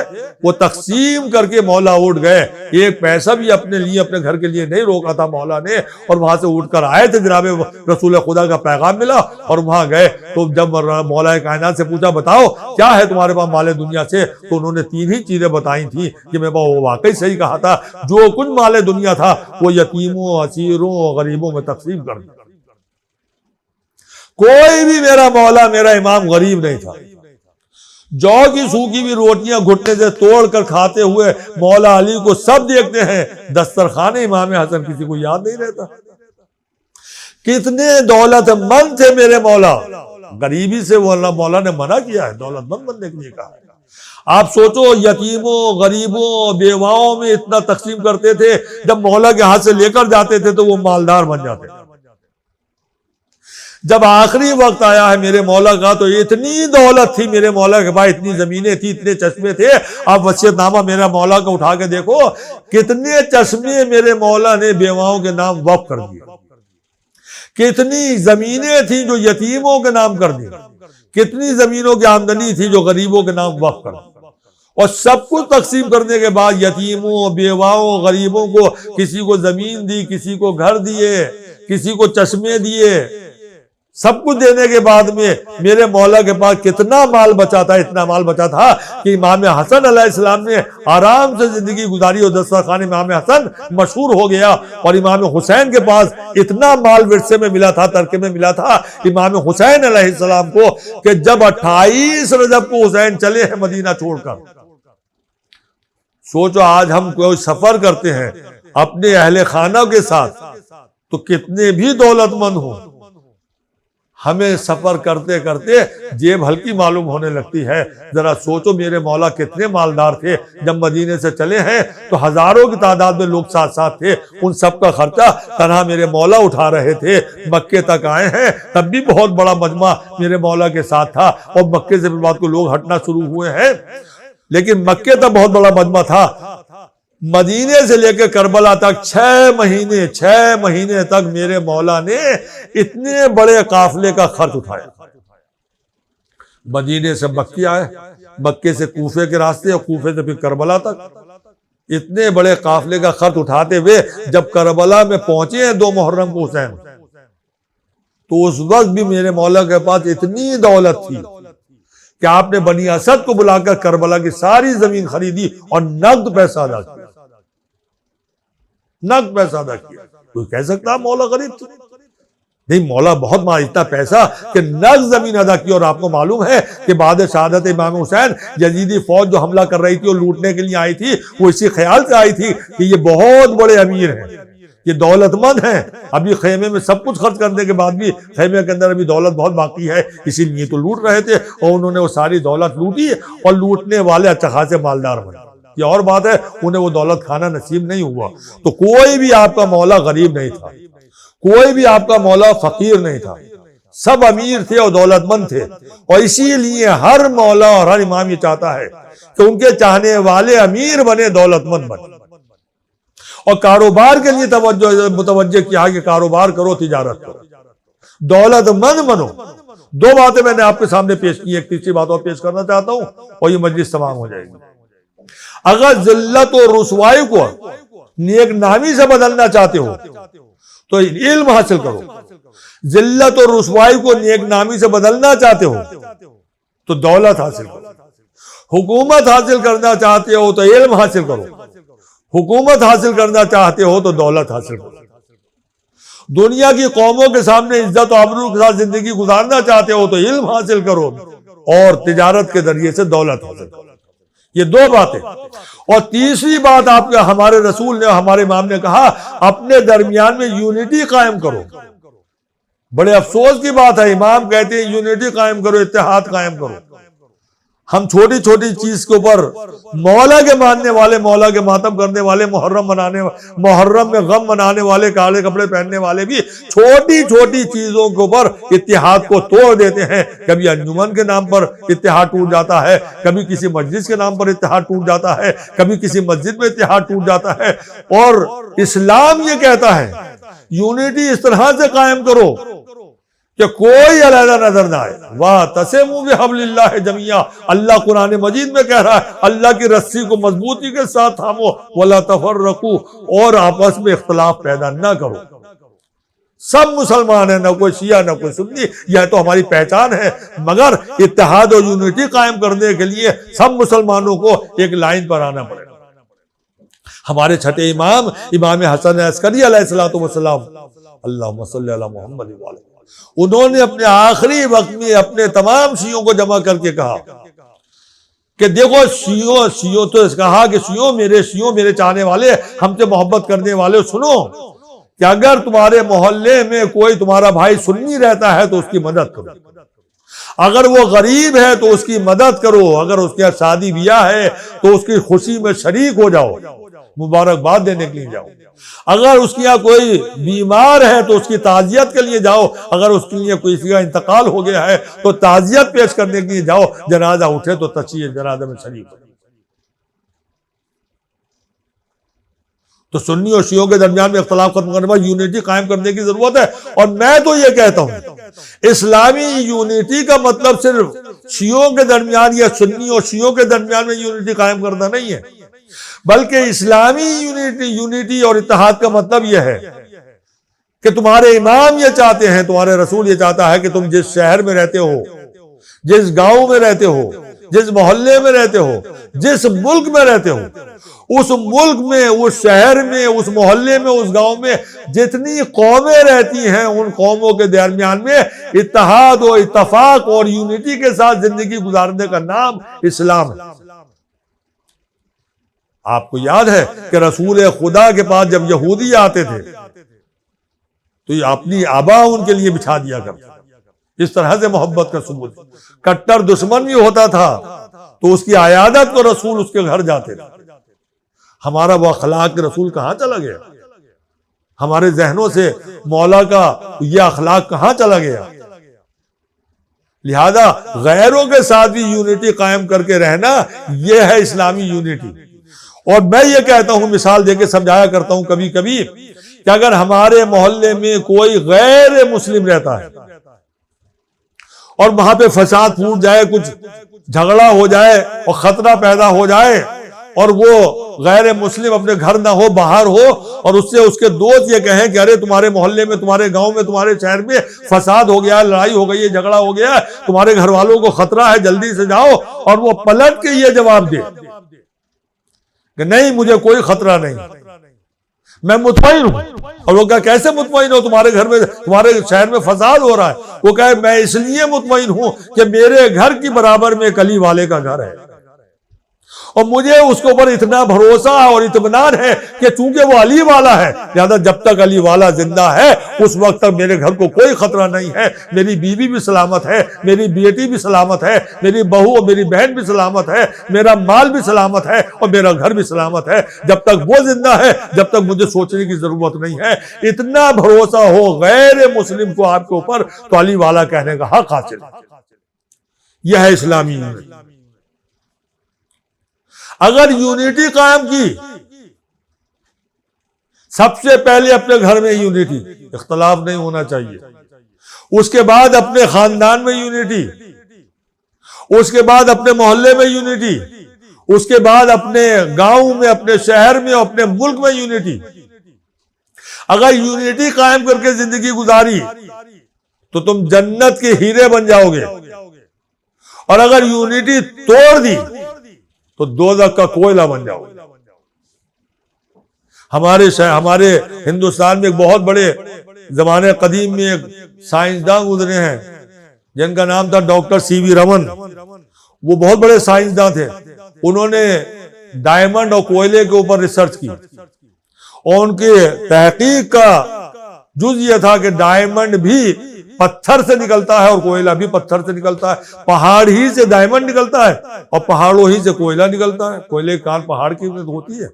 وہ تقسیم کر کے مولا اٹھ گئے. ایک پیسہ بھی اپنے لیے اپنے گھر کے لیے نہیں روکا تھا مولا نے, اور وہاں سے اٹھ کر آئے تھے, جناب رسول خدا کا پیغام ملا اور وہاں گئے. تو جب مولا کائنات سے پوچھا بتاؤ کیا ہے تمہارے پاس مال دنیا سے, تو انہوں نے 3 ہی چیزیں بتائی تھی کہ میں وہ واقعی صحیح کہا تھا, جو کچھ مال دنیا تھا وہ یتیموں, اسیروں, غریبوں میں تقسیم کر دیا. کوئی بھی میرا مولا, میرا امام غریب نہیں تھا. جو کی سوکھی بھی روٹیاں گھٹنے سے توڑ کر کھاتے ہوئے مولا علی کو سب دیکھتے ہیں, دسترخوان امام حسن کسی کو یاد نہیں رہتا. کتنے دولت مند تھے میرے مولا, غریبی سے وہ اللہ مولا نے منع کیا ہے, دولت مند بننے کے لیے کہا ہے. آپ سوچو یتیموں, غریبوں, بیواؤں میں اتنا تقسیم کرتے تھے, جب مولا کے ہاتھ سے لے کر جاتے تھے تو وہ مالدار بن جاتے. جب آخری وقت آیا ہے میرے مولا کا تو اتنی دولت تھی میرے مولا کے پاس، اتنی زمینیں تھی، اتنے چشمے تھے. آپ وصیت نامہ میرا مولا کا اٹھا کے دیکھو کتنے چشمے میرے مولا نے بیواؤں کے نام وقف کر دیے، کتنی زمینیں تھیں جو یتیموں کے نام کر دی، کتنی زمینوں کی آمدنی تھی جو غریبوں کے نام وقف کر دی. اور سب کچھ تقسیم کرنے کے بعد یتیموں، بیواؤں، غریبوں کو کسی کو زمین دی، کسی کو گھر دیے، کسی کو چشمے دیے. سب کچھ دینے کے بعد میں میرے مولا کے پاس کتنا مال بچا تھا، اتنا مال بچا تھا کہ امام حسن علیہ السلام نے آرام سے زندگی گزاری اور دسترخوان امام حسن مشہور ہو گیا. اور امام حسین کے پاس اتنا مال ورثے میں ملا تھا، ترکے میں ملا تھا امام حسین علیہ السلام کو کہ جب 28 رجب کو حسین چلے ہیں مدینہ چھوڑ کر. سوچو آج ہم کوئی سفر کرتے ہیں اپنے اہل خانہ کے ساتھ تو کتنے بھی دولت مند ہوں، ہمیں سفر کرتے کرتے جیب ہلکی معلوم ہونے لگتی ہے. ذرا سوچو میرے مولا کتنے مالدار تھے. جب مدینے سے چلے ہیں تو ہزاروں کی تعداد میں لوگ ساتھ ساتھ تھے، ان سب کا خرچہ تنہا میرے مولا اٹھا رہے تھے. مکے تک آئے ہیں تب بھی بہت بڑا مجمع میرے مولا کے ساتھ تھا، اور مکے سے بعد کو لوگ ہٹنا شروع ہوئے ہیں، لیکن مکے تک بہت بڑا مجمع تھا. مدینے سے لے کے کربلا تک 6 مہینے تک میرے مولا نے اتنے بڑے قافلے کا خرچ اٹھایا. مدینے سے مکے آئے، مکے سے کوفے کے راستے، اور کوفے سے پھر کربلا تک اتنے بڑے قافلے کا خرچ اٹھاتے ہوئے جب کربلا میں پہنچے ہیں 2 محرم کو حسین، تو اس وقت بھی میرے مولا کے پاس اتنی دولت تھی کہ آپ نے بنی اسد کو بلا کر کربلا کی ساری زمین خریدی اور نقد پیسہ ادا کیا. نقد پیسہ ادا کیا. کوئی کہہ سکتا مولا غریب تھے؟ نہیں، مولا بہت اتنا پیسہ کہ نقد زمین ادا کی. اور آپ کو معلوم ہے کہ بعد شہادت امام حسین یزیدی فوج جو حملہ کر رہی تھی اور لوٹنے کے لیے آئی تھی، وہ اسی خیال سے آئی تھی کہ یہ بہت بڑے امیر ہیں، یہ دولت مند ہیں. ابھی خیمے میں سب کچھ خرچ کرنے کے بعد بھی خیمے کے اندر ابھی دولت بہت باقی ہے، اسی لیے تو لوٹ رہے تھے. اور انہوں نے وہ ساری دولت لوٹی اور لوٹنے والے اچھا خاصے مالدار بنے. یہ اور بات ہے انہیں وہ دولت کھانا نصیب نہیں ہوا. تو کوئی بھی آپ کا مولا غریب نہیں تھا، کوئی بھی آپ کا مولا فقیر نہیں تھا، سب امیر تھے اور دولت مند تھے. اور اسی لیے ہر مولا اور ہر امام یہ چاہتا ہے کہ ان کے چاہنے والے امیر بنے، دولت مند بنے. اور کاروبار کے لیے متوجہ کیا کہ کاروبار کرو، تجارت کرو، دولت مند بنو. 2 باتیں میں نے آپ کے سامنے پیش کی، ایک تیسری بات اور پیش کرنا چاہتا ہوں اور یہ مجلس تمام ہو جائے گی. اگر ذلت و رسوائی کو نیک نامی سے بدلنا چاہتے ہو تو علم حاصل کرو. ذلت و رسوائی کو نیک نامی سے بدلنا چاہتے ہو تو دولت حاصل کرو. حکومت حاصل کرنا چاہتے ہو تو علم حاصل کرو. حکومت حاصل کرنا چاہتے ہو تو دولت حاصل کرو. دنیا کی قوموں کے سامنے عزت و آبرو کے ساتھ زندگی گزارنا چاہتے ہو تو علم حاصل کرو، اور تجارت کے ذریعے سے دولت حاصل کرو. یہ 2 باتیں. اور تیسری بات آپ کے ہمارے رسول نے، ہمارے امام نے کہا اپنے درمیان میں یونٹی قائم کرو. بڑے افسوس کی بات ہے، امام کہتے ہیں یونٹی قائم کرو، اتحاد قائم کرو. ہم چھوٹی چھوٹی چیز کے اوپر مولا کے ماننے والے، مولا کے ماتم کرنے والے، محرم میں غم منانے والے، کالے کپڑے پہننے والے بھی چھوٹی چھوٹی چیزوں کے اوپر اتحاد کو توڑ دیتے ہیں. کبھی انجمن کے نام پر اتحاد ٹوٹ جاتا ہے، کبھی کسی مجلس کے نام پر اتحاد ٹوٹ جاتا ہے، کبھی کسی مسجد میں اتحاد ٹوٹ جاتا ہے. اور اسلام یہ کہتا ہے یونٹی اس طرح سے قائم کرو کہ کوئی علیحدہ نظر نہ آئے. وَاعْتَصِمُوا بِحَبْلِ اللَّهِ جَمِيعًا. اللہ قرآن مجید میں کہہ رہا ہے اللہ کی رسی کو مضبوطی کے ساتھ تھامو. وَلَا تَفَرَّقُوا. اور آپس میں اختلاف پیدا نہ کرو. سب مسلمان ہیں، نہ کوئی شیعہ نہ کوئی سنی، یہ تو ہماری پہچان ہے. مگر اتحاد اور یونٹی قائم کرنے کے لیے سب مسلمانوں کو ایک لائن پر آنا پڑے گا. ہمارے چھٹے امام حسن عسکری علیہ السلام، اللہم صلی علی محمد وعلی، انہوں نے اپنے آخری وقت میں اپنے تمام شیعوں کو جمع کر کے کہا کہ دیکھو شیعوں تو کہا کہ شیعوں میرے چاہنے والے، ہم سے محبت کرنے والے، سنو کہ اگر تمہارے محلے میں کوئی تمہارا بھائی سنی رہتا ہے تو اس کی مدد کرو. اگر وہ غریب ہے تو اس کی مدد کرو. اگر اس کے شادی بیاہ ہے تو اس کی خوشی میں شریک ہو جاؤ. مبارکباد دینے کے لیے جاؤ. اگر اس کے یہاں کوئی بیمار ہے تو اس کی تعزیت کے لیے جاؤ. اگر اس کے لیے کسی کا انتقال ہو گیا ہے تو تعزیت پیش کرنے کے لیے جاؤ. جنازہ اٹھے تو تشییع جنازہ میں شریک ہو. تو سنی اور شیعوں کے درمیان میں اختلاف ختم کرنے پر یونٹی قائم کرنے کی ضرورت ہے. اور میں تو یہ کہتا ہوں اسلامی یونٹی کا مطلب صرف شیعوں کے درمیان یا سنی اور شیعوں کے درمیان میں یونٹی قائم کرنا نہیں ہے، بلکہ اسلامی یونٹی اور اتحاد کا مطلب یہ ہے کہ تمہارے امام یہ چاہتے ہیں، تمہارے رسول یہ چاہتا ہے کہ تم جس شہر میں رہتے ہو، جس گاؤں میں رہتے ہو، جس محلے میں رہتے ہو، جس ملک میں رہتے ہو، اس ملک میں، اس شہر میں، اس محلے میں، اس گاؤں میں جتنی قومیں رہتی ہیں ان قوموں کے درمیان میں اتحاد و اتفاق اور یونٹی کے ساتھ زندگی گزارنے کا نام اسلام ہے. آپ کو یاد ہے کہ رسول خدا کے پاس جب یہودی آتے تھے تو یہ اپنی آبا ان کے لیے بچھا دیا کرتے. اس طرح سے محبت کا ثبوت. کٹر دشمن بھی ہوتا تھا تو اس کی عیادت کو رسول اس کے گھر جاتے تھے. ہمارا وہ اخلاق رسول کہاں چلا گیا؟ ہمارے ذہنوں سے مولا کا یہ اخلاق کہاں چلا گیا؟ لہذا غیروں کے ساتھ بھی یونٹی قائم کر کے رہنا یہ ہے اسلامی یونٹی. اور میں یہ کہتا ہوں، مثال دے کے سمجھایا کرتا ہوں کبھی کبھی، کہ اگر ہمارے محلے میں کوئی غیر مسلم رہتا ہے اور وہاں پہ فساد پھوٹ جائے، کچھ جھگڑا ہو جائے اور خطرہ پیدا ہو جائے، اور وہ غیر مسلم اپنے گھر نہ ہو، باہر ہو، اور اس سے اس کے دوست یہ کہیں کہ ارے تمہارے محلے میں، تمہارے گاؤں میں، تمہارے شہر میں فساد ہو گیا ہے، لڑائی ہو گئی ہے، جھگڑا ہو گیا ہے، تمہارے گھر والوں کو خطرہ ہے، جلدی سے جاؤ، اور وہ پلٹ کے یہ جواب دے کہ نہیں مجھے کوئی خطرہ نہیں، میں مطمئن ہوں. اور وہ کہا کیسے مطمئن ہو؟ تمہارے گھر میں، تمہارے شہر میں فساد ہو رہا ہے. وہ کہے میں اس لیے مطمئن ہوں کہ میرے گھر کی برابر میں کلی والے کا گھر ہے، اور مجھے اس کے اوپر اتنا بھروسہ اور اطمینان ہے کہ چونکہ وہ علی والا ہے، لہذا جب تک علی والا زندہ ہے اس وقت تک میرے گھر کو کوئی خطرہ نہیں ہے. میری بیوی بھی سلامت ہے، میری بیٹی بھی سلامت ہے، میری بہو اور میری بہن بھی سلامت ہے، میرا مال بھی سلامت ہے، اور میرا گھر بھی سلامت ہے. جب تک وہ زندہ ہے جب تک مجھے سوچنے کی ضرورت نہیں ہے. اتنا بھروسہ ہو غیر مسلم کو آپ کے اوپر تو علی والا کہنے کا حق حاصل. یہ ہے اسلامی یونٹی. اگر یونٹی قائم کی، سب سے پہلے اپنے گھر میں یونٹی، اختلاف نہیں ہونا چاہیے. اس کے بعد اپنے خاندان میں یونٹی، اس کے بعد اپنے محلے میں یونٹی، اس کے بعد اپنے گاؤں میں، اپنے شہر میں، اپنے ملک میں یونٹی. اگر یونٹی قائم کر کے زندگی گزاری تو تم جنت کے ہیرے بن جاؤ گے. اور اگر یونٹی توڑ دی تو دوزخ کا کوئلہ بن جاؤ. ہمارے ہندوستان میں ایک بہت بڑے زمانے قدیم میں ایک سائنسداں گزرے ہیں جن کا نام تھا ڈاکٹر سی وی رمن. وہ بہت بڑے سائنسداں تھے. انہوں نے ڈائمنڈ اور کوئلے کے اوپر ریسرچ کی، اور ان کی تحقیق کا جز یہ تھا کہ ڈائمنڈ بھی پتھر سے نکلتا ہے اور کوئلہ بھی پتھر سے نکلتا ہے. پہاڑ ہی سے ڈائمنڈ نکلتا ہے اور پہاڑوں ہی سے کوئلہ نکلتا ہے. کوئلے کان پہاڑ کی ہوتی ہے.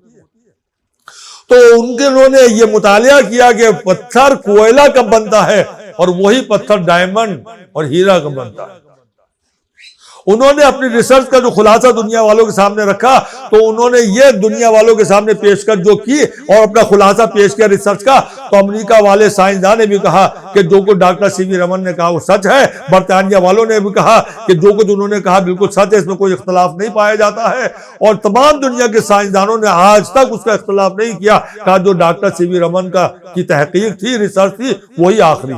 تو انہوں نے یہ مطالعہ کیا کہ پتھر کوئلہ کب بنتا ہے اور وہی پتھر ڈائمنڈ اور ہیرا کب بنتا ہے. انہوں نے اپنی ریسرچ کا جو خلاصہ دنیا والوں کے سامنے رکھا تو انہوں نے یہ دنیا والوں کے سامنے پیش کر جو کی اور اپنا خلاصہ پیش کیا ریسرچ کا، تو امریکہ والے سائنسدان نے بھی کہا کہ جو کچھ ڈاکٹر سی وی رمن نے کہا وہ سچ ہے. برطانیہ والوں نے بھی کہا کہ جو کچھ انہوں نے کہا بالکل سچ ہے، اس میں کوئی اختلاف نہیں پایا جاتا ہے. اور تمام دنیا کے سائنسدانوں نے آج تک اس کا اختلاف نہیں کیا. کہا جو ڈاکٹر سی وی رمن کی تحقیق تھی، ریسرچ تھی، وہی آخری.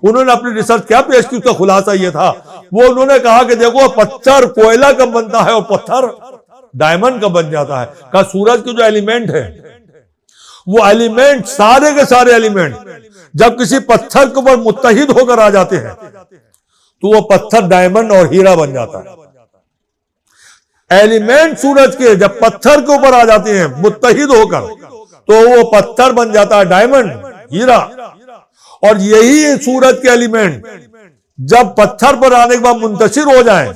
انہوں نے اپنی ریسرچ کیا پیش کی، اس کا خلاصہ یہ تھا. وہ انہوں نے کہا کہ دیکھو پتھر کوئلہ کب بنتا ہے اور پتھر ڈائمنڈ کب بن جاتا ہے. کہا سورج کے جو ایلیمنٹ ہے، وہ ایلیمنٹ سارے کے سارے ایلیمنٹ جب کسی پتھر کے اوپر متحد ہو کر آ جاتے ہیں تو وہ پتھر ڈائمنڈ اور ہیرا بن جاتا ہے. ایلیمنٹ سورج کے جب پتھر کے اوپر آ جاتے ہیں متحد ہو کر تو وہ پتھر بن جاتا ہے ڈائمنڈ، ہیرا. اور یہی سورج کے ایلیمنٹ جب پتھر پر آنے کے بعد منتشر ہو جائیں،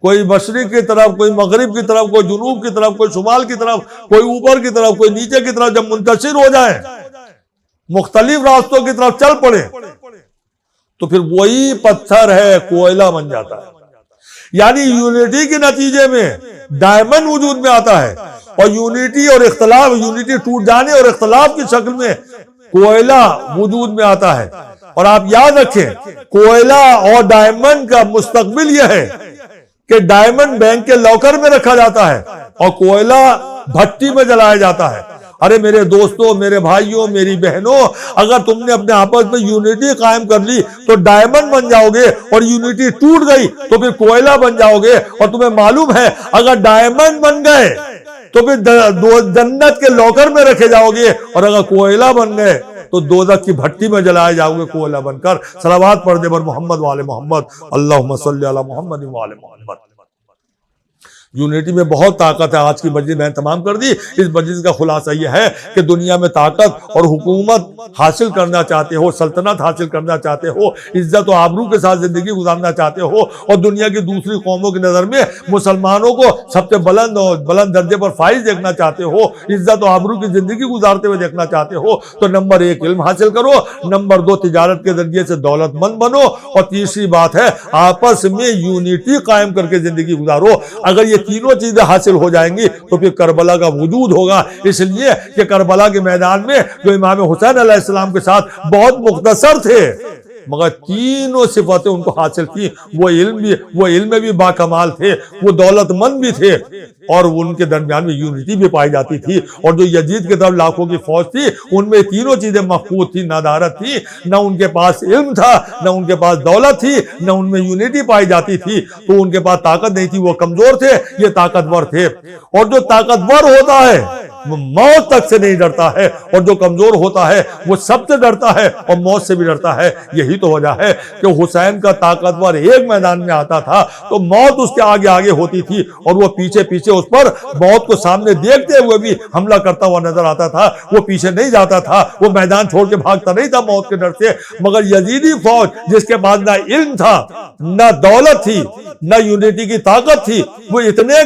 کوئی مشرق کی طرف، کوئی مغرب کی طرف، کوئی جنوب کی طرف، کوئی شمال کی طرف، کوئی اوپر کی طرف، کوئی نیچے کی طرف جب منتشر ہو جائیں، مختلف راستوں کی طرف چل پڑے، تو پھر وہی پتھر ہے کوئلہ بن جاتا ہے۔ یعنی یونٹی کے نتیجے میں ڈائمنڈ وجود میں آتا ہے، اور یونٹی اور اختلاف، یونٹی ٹوٹ جانے اور اختلاف کی شکل میں کوئلہ وجود میں آتا ہے۔ اور آپ یاد رکھیں، کوئلہ اور ڈائمنڈ کا مستقبل یہ ہے کہ ڈائمنڈ بینک کے لاکر میں رکھا جاتا ہے اور کوئلہ بھٹی میں جلایا جاتا ہے۔ ارے میرے دوستوں، میرے بھائیوں، میری بہنوں، اگر تم نے اپنے آپس میں یونٹی قائم کر لی تو ڈائمنڈ بن جاؤ گے، اور یونٹی ٹوٹ گئی تو پھر کوئلہ بن جاؤ گے۔ اور تمہیں معلوم ہے اگر ڈائمنڈ بن گئے تو پھر جنت کے لاکر میں رکھے جاؤ گے، اور اگر کوئلہ بن گئے تو دوزخ کی بھٹی میں جلائے جاؤ گے کوئلہ بن کر۔ صلوات پڑھ دے بر محمد وآل محمد، اللہم صلی علی محمد وآل محمد۔ یونٹی میں بہت طاقت ہے۔ آج کی مجلس میں تمام کر دی۔ اس مجلس کا خلاصہ یہ ہے کہ دنیا میں طاقت اور حکومت حاصل کرنا چاہتے ہو، سلطنت حاصل کرنا چاہتے ہو، عزت و آبرو کے ساتھ زندگی گزارنا چاہتے ہو، اور دنیا کی دوسری قوموں کی نظر میں مسلمانوں کو سب سے بلند درجے پر فائز دیکھنا چاہتے ہو، عزت و آبرو کی زندگی گزارتے ہوئے دیکھنا چاہتے ہو، تو نمبر 1 علم حاصل کرو، نمبر 2 تجارت کے ذریعے سے دولت مند بنو، اور تیسری بات ہے آپس میں یونٹی قائم کر کے زندگی گزارو۔ اگر یہ تینوں چیزیں حاصل ہو جائیں گی تو پھر کربلا کا وجود ہوگا۔ اس لیے کہ کربلا کے میدان میں جو امام حسین علیہ السلام کے ساتھ بہت مختصر تھے، مگر تینوں صفتیں ان کو حاصل تھی۔ وہ علم میں بھی باکمال تھے، وہ دولت مند بھی تھے، اور ان کے درمیان میں یونٹی بھی پائی جاتی تھی۔ اور جو یزید کی طرف لاکھوں کی فوج تھی، ان میں تینوں چیزیں محفوظ تھی، ندارت تھی، نہ ان کے پاس علم تھا، نہ ان کے پاس دولت تھی، نہ ان میں یونٹی پائی جاتی تھی، تو ان کے پاس طاقت نہیں تھی، وہ کمزور تھے، یہ طاقتور تھے۔ اور جو طاقتور ہوتا ہے وہ موت تک سے نہیں ڈرتا ہے، اور جو کمزور ہوتا ہے وہ سب سے ڈرتا ہے اور موت سے بھی ڈرتا ہے۔ یہی تو وجہ ہے کہ حسین کا طاقتور ایک میدان میں آتا تھا تو موت اس کے آگے آگے ہوتی تھی، اور وہ پیچھے پیچھے اس پر موت کو سامنے دیکھتے ہوئے بھی حملہ کرتا ہوا نظر آتا تھا۔ وہ پیچھے نہیں جاتا تھا، وہ میدان چھوڑ کے بھاگتا نہیں تھا موت کے ڈر سے۔ مگر یزیدی فوج جس کے پاس نہ علم تھا، نہ دولت تھی، نہ یونٹی کی طاقت تھی، وہ اتنے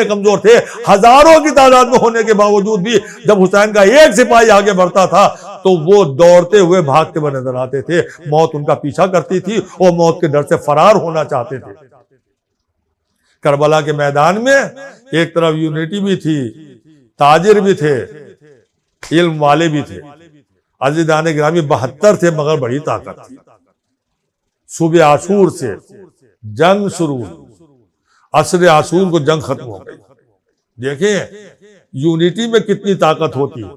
کمزور تھے، ہزاروں کی تعداد میں ہونے کے باوجود بھی جب حسین کا ایک سپاہی آگے بڑھتا تھا تو وہ دوڑتے ہوئے بھاگتے ہوئے نظر آتے تھے۔ موت ان کا پیچھا کرتی تھی، اور موت کے ڈر سے فرار ہونا چاہتے تھے۔ کربلا کے میدان میں ایک طرف یونٹی بھی تھی، تاجر بھی تھے، علم والے بھی تھے۔ عزیزان گرامی 72 تھے، مگر بڑی طاقت تھی۔ صبح عاشور سے جنگ شروع، عصر عاشور کو جنگ ختم ہو گئی۔ دیکھیں یونٹی میں کتنی طاقت ہوتی ہے۔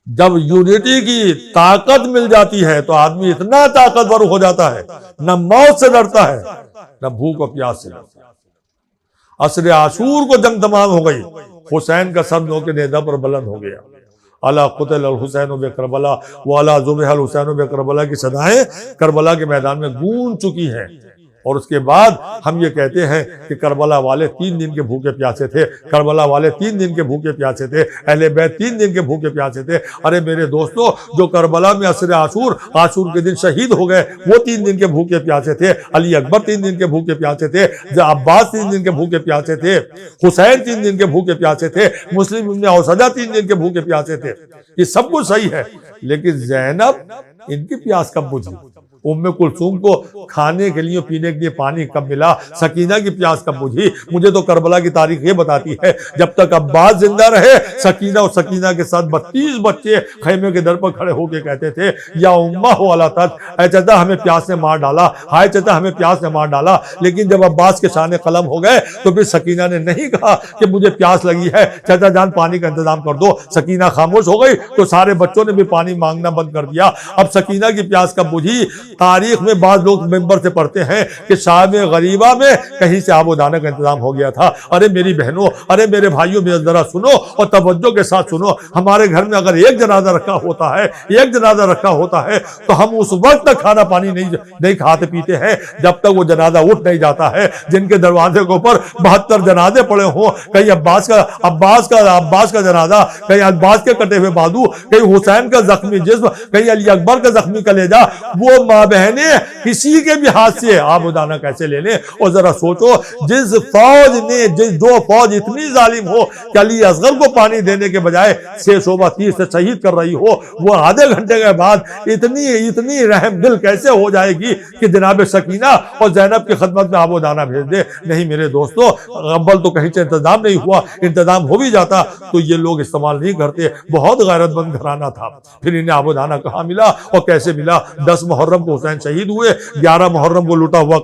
جب یونٹی کی طاقت مل جاتی ہے تو آدمی اتنا طاقتور ہو جاتا ہے، نہ موت سے ڈرتا ہے، نہ بھوک و پیاس سے ڈرتا ہے۔ عصر عاشور کو جنگ تمام ہو گئی، حسین کا سر نو کے نیزہ پر بلند ہو گیا۔ الا قتل الحسین بکربلا والا ذبح الحسین بکربلا کی صدائیں کربلا کے میدان میں گونج چکی ہیں۔ اور اس کے بعد ہم یہ کہتے ہیں کہ کربلا والے 3 دن کے بھوکے پیاسے تھے، کربلا والے 3 دن کے بھوکے پیاسے تھے، اہل بیت 3 دن کے بھوکے پیاسے تھے۔ ارے میرے دوستو، جو کربلا میں عصر عاشور کے دن شہید ہو گئے وہ 3 دن کے بھوکے پیاسے تھے، علی اکبر 3 دن کے بھوکے پیاسے تھے، عباس 3 دن کے بھوکے پیاسے تھے، حسین 3 دن کے بھوکے پیاسے تھے، مسلم ابن اوسجہ 3 دن کے بھوکے پیاسے تھے۔ یہ سب کچھ صحیح ہے، لیکن زینب ان کی پیاس کب بجھی؟ ام کلثوم کو کھانے کے لیے پینے کے لیے پانی کب ملا؟ سکینہ کی پیاس کب بجھی؟ مجھے تو کربلا کی تاریخ یہ بتاتی ہے جب تک عباس زندہ رہے، سکینہ اور سکینہ کے ساتھ 32 بچے خیمے کے در پر کھڑے ہو کے کہتے تھے یا امہ ہو الا تک، اے چچا ہمیں پیاس نے مار ڈالا، ہائے چچا ہمیں پیاس نے مار ڈالا۔ لیکن جب عباس کے شان قلم ہو گئے تو پھر سکینہ نے نہیں کہا کہ مجھے پیاس لگی ہے، چچا جان پانی کا انتظام کر دو۔ سکینہ خاموش ہو گئی تو سارے بچوں نے بھی پانی مانگنا بند کر دیا۔ اب سکینہ کی پیاس کب بجھی؟ تاریخ میں بعض لوگ ممبر سے پڑھتے ہیں کہ شام غریبہ میں کہیں سے آب و دانے کا انتظام ہو گیا تھا۔ ارے میری بہنوں، ارے میرے بھائیوں، میرا ذرا سنو اور توجہ کے ساتھ سنو۔ ہمارے گھر میں اگر ایک جنازہ رکھا ہوتا ہے تو ہم اس وقت تک کھانا پانی نہیں کھاتے پیتے ہیں جب تک وہ جنازہ اٹھ نہیں جاتا ہے۔ جن کے دروازے کے اوپر 72 جنازے پڑے ہوں، کہیں عباس کا جنازہ، کہیں عباس کے کٹے ہوئے بازو، کہیں حسین کا زخمی جسم، کہیں علی اکبر کا زخمی کلیجہ، وہ ماں بہنیں کسی کے بھی ہاتھ سے آبودانہ کیسے لے لیں؟ اور ذرا سوچو جس فوج نے جو فوج اتنی ظالم ہو کہ علی اصغر کو پانی دینے کے بجائے 6 شعبہ تیر سے شہید کر رہی ہو، وہ آدھے گھنٹے کے بعد اتنی رحم دل کیسے ہو جائے گی کہ جناب سکینہ اور زینب کی خدمت میں آبودانہ بھیج دے؟ نہیں میرے دوستو، اول تو کہیں سے انتظام نہیں ہوا، انتظام ہو بھی جاتا تو یہ لوگ استعمال نہیں کرتے۔ بہت غیرت مند گھرانہ تھا۔ پھر انہیں آبودانہ کہاں ملا اور کیسے ملا؟ 10 محرم کو حسین شہید ہوئے، 11 محرم کو لٹا ہوا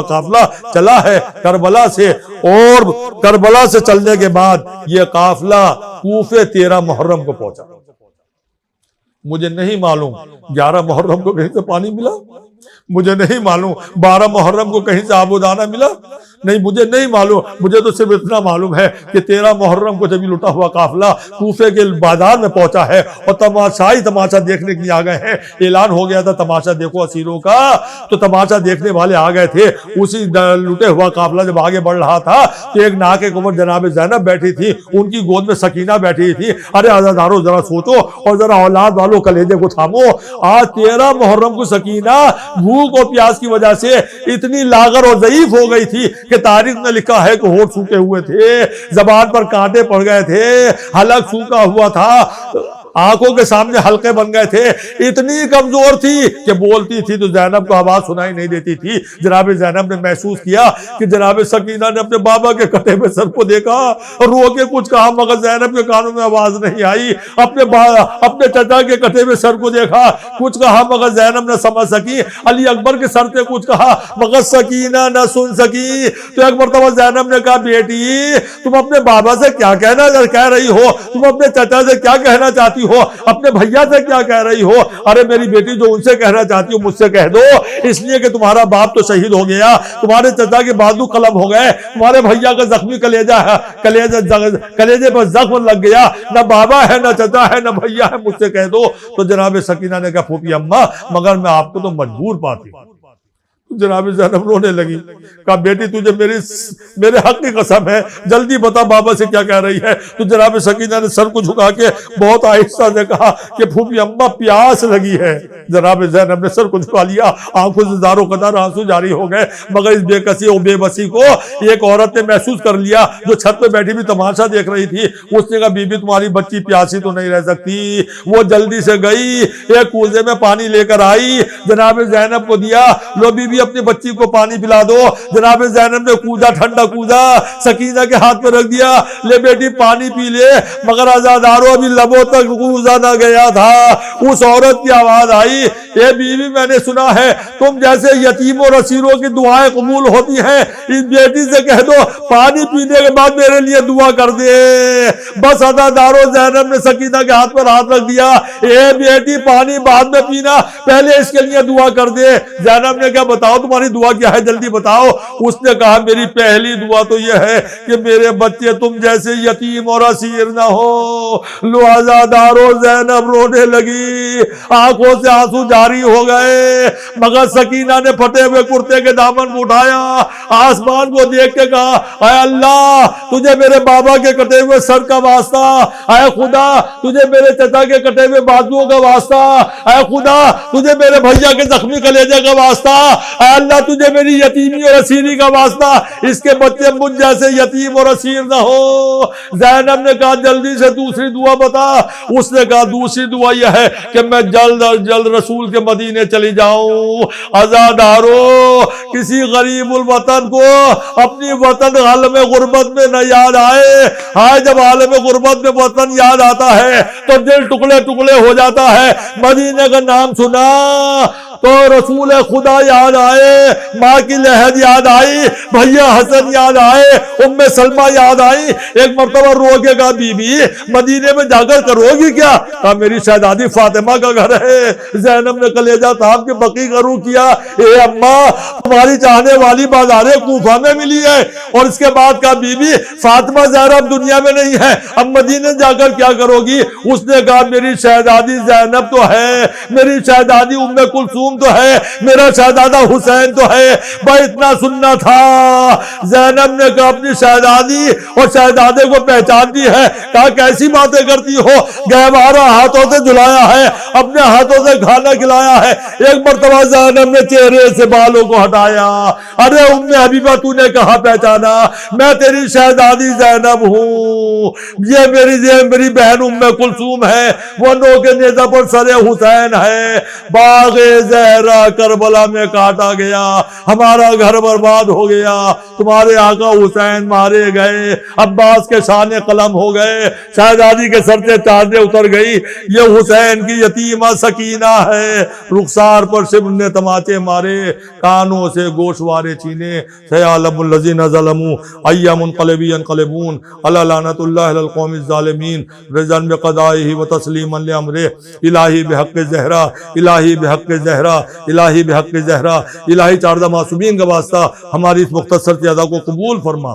قافلہ چلا ہے کربلا سے، اور کربلا سے چلنے کے بعد یہ قافلہ کوفے 13 محرم کو پہنچا۔ مجھے نہیں معلوم 11 محرم کو کہیں سے پانی ملا، مجھے نہیں معلوم 12 محرم کو کہیں سے آبودانہ ملا، نہیں مجھے نہیں معلوم، مجھے تو صرف اتنا معلوم ہے کہ 13 محرم کو جب لٹا ہوا قافلہ کوفے کے بازار میں پہنچا ہے اور تماشا دیکھنے کے لیے آ گئے ہیں۔ اعلان ہو گیا تھا تماشا دیکھو اسیروں کا، تو تماشا دیکھنے والے آ گئے تھے۔ اسی لٹے ہوا قافلہ جب آگے بڑھ رہا تھا تو ایک ناک اوپر جناب زینب بیٹھی تھی، ان کی گود میں سکینہ بیٹھی تھی۔ ارے عزادارو ذرا سوچو اور ذرا اولاد والوں کلیجے کو تھامو، آج 13 محرم کو سکینہ بھوک اور پیاس کی وجہ سے اتنی لاغر اور ضعیف ہو گئی تھی کہ تاریخ نے لکھا ہے کہ ہونٹ سوکھے ہوئے تھے، زبان پر کانٹے پڑ گئے تھے، حلق سوکھا ہوا تھا، آنکھوں کے سامنے حلقے بن گئے تھے، اتنی کمزور تھی کہ بولتی تھی تو زینب کو آواز سنائی نہیں دیتی تھی۔ جناب زینب نے محسوس کیا کہ جناب سکینہ نے اپنے بابا کے کٹے ہوئے سر کو دیکھا اور رو کے کچھ کہا، مگر زینب کے کانوں میں آواز نہیں آئی۔ اپنے چچا کے کٹے ہوئے سر کو دیکھا، کچھ کہا مگر زینب نہ سمجھ سکی۔ علی اکبر کے سر سے کچھ کہا مگر سکینہ نہ سن سکی۔ تو ایک مرتبہ زینب نے کہا، بیٹی تم اپنے بابا سے کیا کہہ رہی ہو؟ تم اپنے چچا سے کیا کہنا چاہتی ہو؟ اپنے بھیا سے کیا کہہ رہی ہو؟ ارے میری بیٹی جو ان سے کہنا چاہتی ہو مجھ سے کہہ دو، اس لیے کہ تمہارا باپ تو شہید ہو گیا، تمہارے چچا کے بازو قلم ہو گئے، تمہارے بھیا کا زخمی کلیجے پر زخم لگ گیا، نہ بابا ہے نہ چچا ہے نہ بھیا ہے، مجھ سے کہہ دو۔ تو جناب سکینہ نے کہا، پھوپھی اماں مگر میں آپ کو تو مجبور پاتی ہوں۔ جناب زینب رونے لگی، کہا بیٹی تجھے میرے حق کی قسم ہے، جلدی بتا بابا سے کیا کہہ رہی ہے؟ تو جناب سکینہ نے سر کو جھکا کے بہت آہستہ سے کہا کہ پھوپھی اماں پیاس لگی ہے۔ جناب زینب نے سر کو جھکا لیا، آنکھوں سے زاروں قدر آنسو جاری ہو گئے، مگر اس بے کسی اور بے بسی کو ایک عورت نے محسوس کر لیا جو چھت پہ بیٹھی بھی تماشا دیکھ رہی تھی۔ اس نے کہا، بی بی تمہاری بچی پیاسی تو نہیں رہ سکتی۔ وہ جلدی سے گئی، ایک کوزے میں پانی لے کر آئی، جناب زینب کو دیا، لو بی بی اپنی بچی کو پانی پلا دو۔ جناب زینب نے کوزہ ٹھنڈا کوزہ سکینہ کے ہاتھ میں رکھ دیا، لے بیٹی پانی پی لے۔ مگر عزادارو ابھی لبوں تک کوزہ نہ گیا تھا، اس عورت کی آواز آئی، اے بیوی میں نے سنا ہے تم جیسے یتیم اور اسیروں کی دعائیں قبول ہوتی ہیں، اس بیٹی سے کہہ دو پانی پینے کے بعد میرے لیے دعا کر دے۔ بس عزادارو زینب نے سکینہ کے ہاتھ پر ہاتھ رکھ دیا، اے بیٹی پانی بعد میں پینا، پہلے اس کے لیے دعا کر دے۔ زینب نے کہا، بتاؤ تمہاری دعا کیا ہے، جلدی بتاؤ۔ اس نے کہا، میری پہلی دعا تو یہ ہے کہ میرے بچے تم جیسے یتیم اور اسیر نہ ہو۔ لو عزادارو زینب رونے لگی، آنکھوں سے آنسو جاری ہو گئے، مگر سکینہ نے پھٹے ہوئے کرتے کے دامن کو اٹھایا، آسمان کو دیکھ کے کہا، اے اللہ تجھے میرے بابا کے کٹے ہوئے سر کا واسطہ، اے خدا تجھے میرے چچا کے کٹے ہوئے بازوؤں کا واسطہ، اے خدا تجھے میرے بھیا کے زخمی کلیجے کا واسطہ، اے اللہ تجھے میری یتیمی اور اسیری کا واسطہ، اس کے بچے مجھ جیسے یتیم اور اسیر نہ ہو۔ زینب نے کہا، جلدی سے دوسری دعا بتا۔ اس نے کہا، دوسری دعا یہ ہے کہ میں جلد از جلد رسول کے مدینے چلی جاؤں۔ عزادارو کسی غریب الوطن کو اپنی وطن عالم غربت میں نہ یاد آئے، ہاں جب عالم غربت میں وطن یاد آتا ہے تو دل ٹکڑے ٹکڑے ہو جاتا ہے۔ مدینے کا نام سنا تو رسول خدا یاد آئے، ماں کی لہد یاد آئی، بھیا حسن یاد آئے، ام سلمہ یاد آئی۔ ایک مرتبہ رو کے کہا، بی بی مدینے میں جا کر کرو گی کیا؟ کہا، میری شہزادی فاطمہ کا گھر ہے۔ زینب نے کلیجہ تھام کے بقی کا روح کیا، اے اماں تمہاری چاہنے والی بازاریں کوفہ میں ملی ہے۔ اور اس کے بعد کہا، بی بی فاطمہ زہرا دنیا میں نہیں ہے، اب مدینے جا کر کیا کرو گی؟ اس نے کہا، میری شہزادی زینب تو ہے، میری شہزادی ام کلثوم کلثوم تو ہے، میرا شہزادہ حسین تو ہے۔ بھائی اتنا سننا تھا۔ زینب نے کہا اپنی شہزادی اور شہزادے کو پہچانتی ہے، کہا کیسی باتیں کرتی ہو، گہوارہ ہاتھوں سے دھلایا ہے، اپنے ہاتھوں سے کھانا کھلایا ہے۔ ایک مرتبہ زینب نے چہرے سے بالوں کو ہٹایا، ارے ام حبیبہ تو نے کہاں پہچانا، میں تیری شہزادی زینب ہوں، یہ میری بہن ام کلثوم ہے، وہ نو کے نیزہ پر سر حسین ہے، باغ زہرا کربلا میں کاٹا گیا، ہمارا گھر برباد ہو گیا، تمہارے آقا حسین مارے گئے، عباس کے شان قلم ہو گئے، شہزادی کے سر سے چادریں اتر گئی، یہ حسین کی یتیمہ سکینہ ہے۔ رخسار پر شبل نے تماچے مارے، کانوں سے گوشوارے چھینے، سیعلم الذین ظلموا ای منقلب ینقلبون، الا لعنۃ اللہ علی القوم الظالمین، رضا بقضائہ وتسلیما لامرہ، الہی بحق زہرا، الہی بحق زہرا، الہی بحق زہرا، الہی چاردہ معصومین کا واسطہ ہماری اس مختصر سی ادا کو قبول فرما۔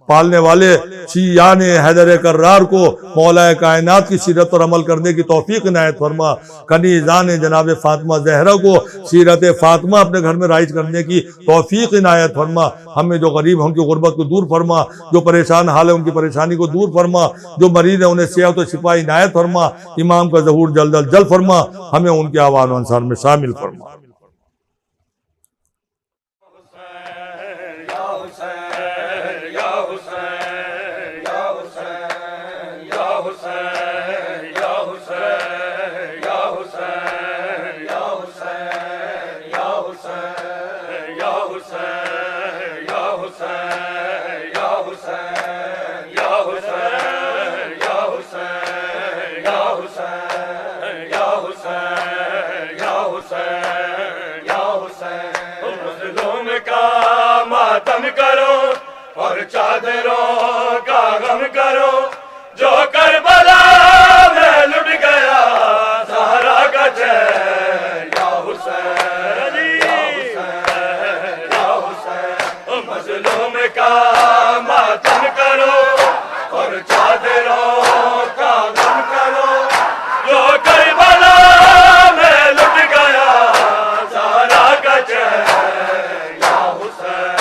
پالنے والے شیعان حیدر کرار کو مولا کائنات کی سیرت پر عمل کرنے کی توفیق عنایت فرما۔ کنیزان جناب فاطمہ زہرا کو سیرت فاطمہ اپنے گھر میں رائج کرنے کی توفیق عنایت فرما۔ ہمیں جو غریب ہیں ان کی غربت کو دور فرما، جو پریشان حال ہے ان کی پریشانی کو دور فرما، جو مریض ہیں انہیں صحت و شفا عنایت فرما۔ امام کا ظہور جلد از جلد فرما، ہمیں ان کے آوان و انصار میں شامل فرما۔ اور چادروں کا غم کرو، جو کربلا میں لٹ گیا زہرا کا چین، یا حسین یا حسین یا حسین، مظلوم کا ماتم کرو اور چادروں کا غم کرو، جو کربلا میں لٹ گیا زہرا کا چین، یا حسین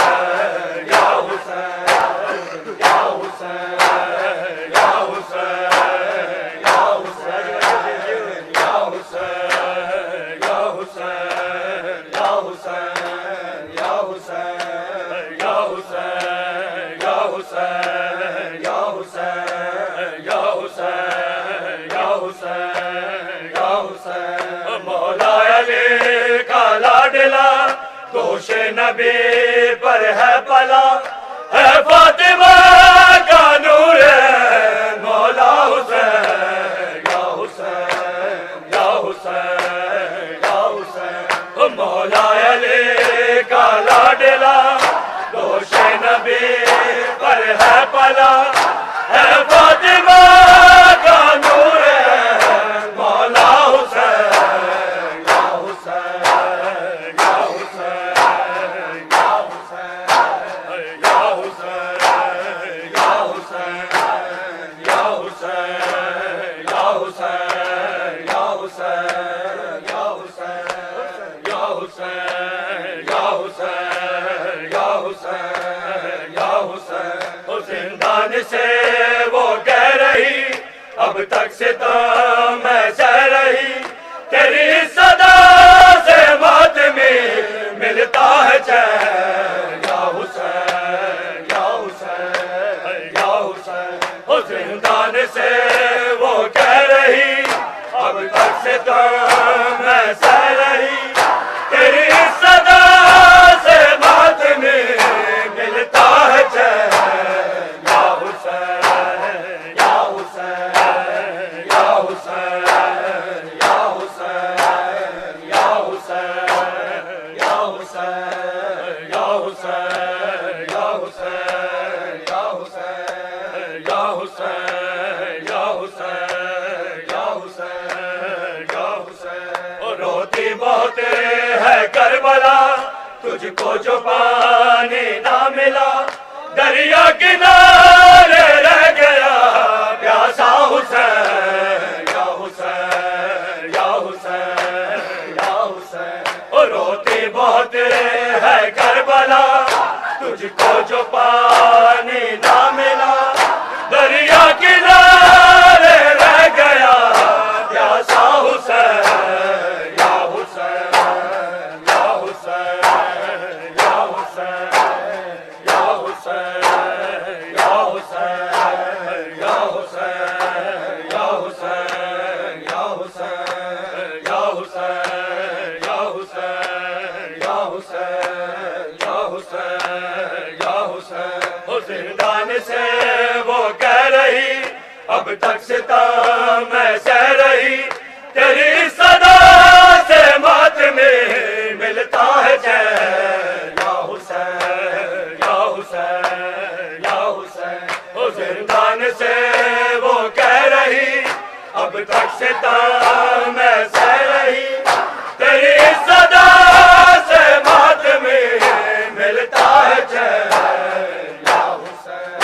دوش نبی پر ہے پلا، ہے فاطمہ کا نور مولا حسین، یا حسین یا حسین یا حسین، مولا علی کا لاڈلا، دوش نبی پر ہے پلا، ہے فاطمہ کا نور مولا حسین، یا حسین یا حسین یا حسین یا حسین یا حسین یا حسین یا حسین یا حسین یا حسین یا حسین یا حسین یا حسین یا حسین، زندان سے وہ کہہ رہی اب تک سے تو میں سہ رہی، تیری صدا سے ماتمی ملتا ہے چین، یا حسین یا حسین یا حسین، زندان سے وہ کہہ رہی اب تک سے تو میں سہ رہی، تیری صدا سے ماتمی ملتا ہے چین، یا حسین یا حسین یا حسین یا حسین یا حسین یا حسین یا حسین یا حسین یا حسین یا حسین یا حسین یا حسین یا حسین، روتی بہت ہے کربلا تجھ کو جو پانی نہ ملا، دریا کنارے رہ گیا پیاسا حسین، یا حسین یا حسین یا حسین، ہے کربلا تجھ کو جو پانی نہ ملا دریا کنارے رہ گیا پیاسا حسین یا حسین یا حسین یا حسین یا حسین یا حسین یا حسین یا حسین یا حسین یا حسین یا حسین یا حسین یا حسین یا حسین وہ زندان سے وہ کہہ رہی اب تک ستم میں سہ رہی تیری صدا سے ماتمی ملتا ہے چین یا حسین یا حسین یا حسین وہ زندان سے وہ کہہ رہی اب تک ستم میں سہ رہی تیری صدا سے ماتمی ملتا ہے چین یا حسین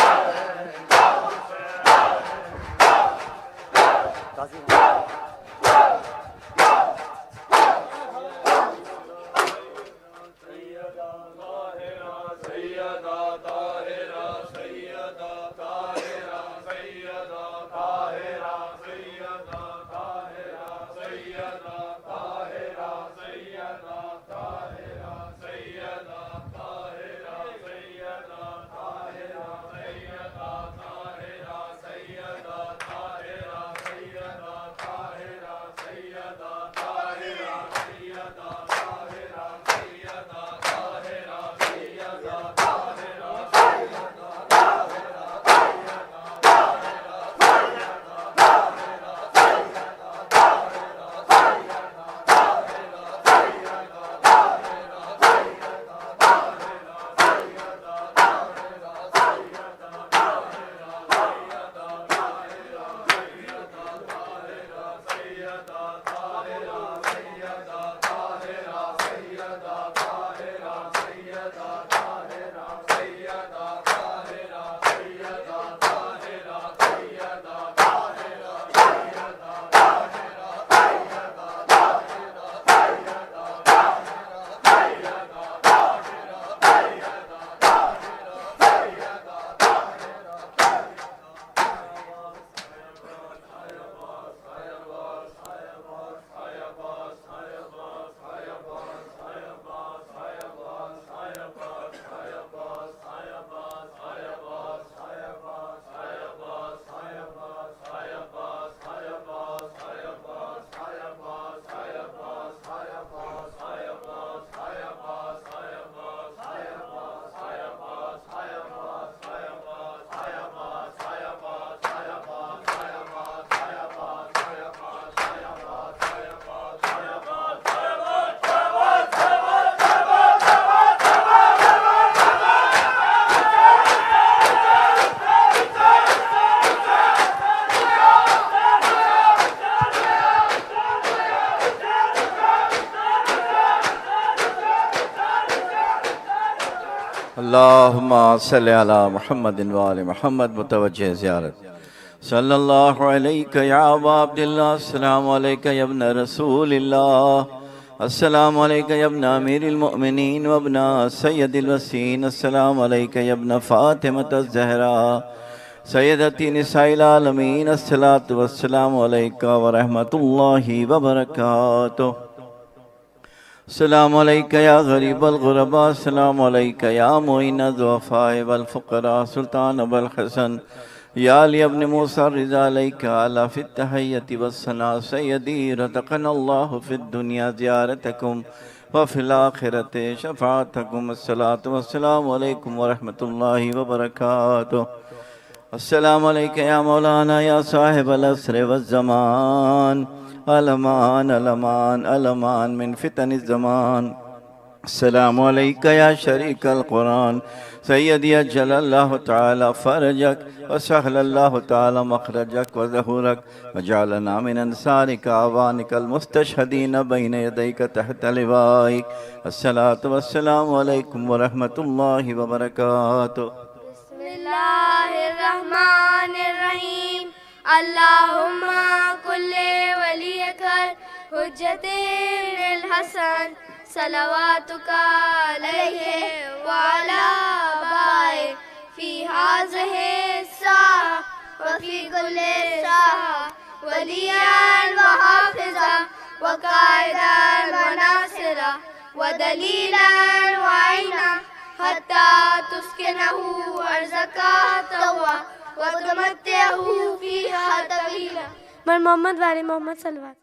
اللہم صلی علی محمد وآل محمد متوجہ زیارت صلی اللہ علیہ یا ابا عبداللہ السلام علیکہ یا ابن رسول اللہ السلام علیکہ یا ابن امیر المؤمنین و ابن سید الوسین السلام علیکہ یا ابن فاطمۃ الزہراء سیدتی نساء العالمین الصلاۃ والسلام علیکہ ورحمۃ اللہ وبرکاتہ السلام علیکہ یا غریب الغرباء السلام علیکہ یا معین الضعفاء والفقراء سلطان ابو الحسن یا علی ابن موسیٰ الرضا علیکہ علی فی التحیت والثناء سیدی رزقنا اللہ فی الدنیا زیارتکم وفی الآخرت شفاعتکم الصلاۃ والسلام علیکم ورحمۃ اللہ وبرکاتہ السلام علیکہ یا مولانا یا صاحب العصر والزمان الامان الامان الامان من فتن الزمان السلام علیکہ یا شریک القرآن سیدی اجل اللہ تعالی فرجک وسہل اللہ تعالی مخرجک وظہورک وجعلنا من انصارک اعوانک المستشہدین بین یدیک تحت لوائک الصلاۃ والسلام علیکم ورحمۃ اللہ وبرکاتہ بسم اللہ الرحمن الرحیم اللہم کل ولیک حجة الحسن صلواتك عليه وعلى آبائه في هذه الساعة وفي كل ساعة وليا وحافظا وقائدا وناصرا ودليلا وعينا حتى تسكنه أرضك طوعا وتمتعه فيها طويلا. محمد وعلي محمد صلوات.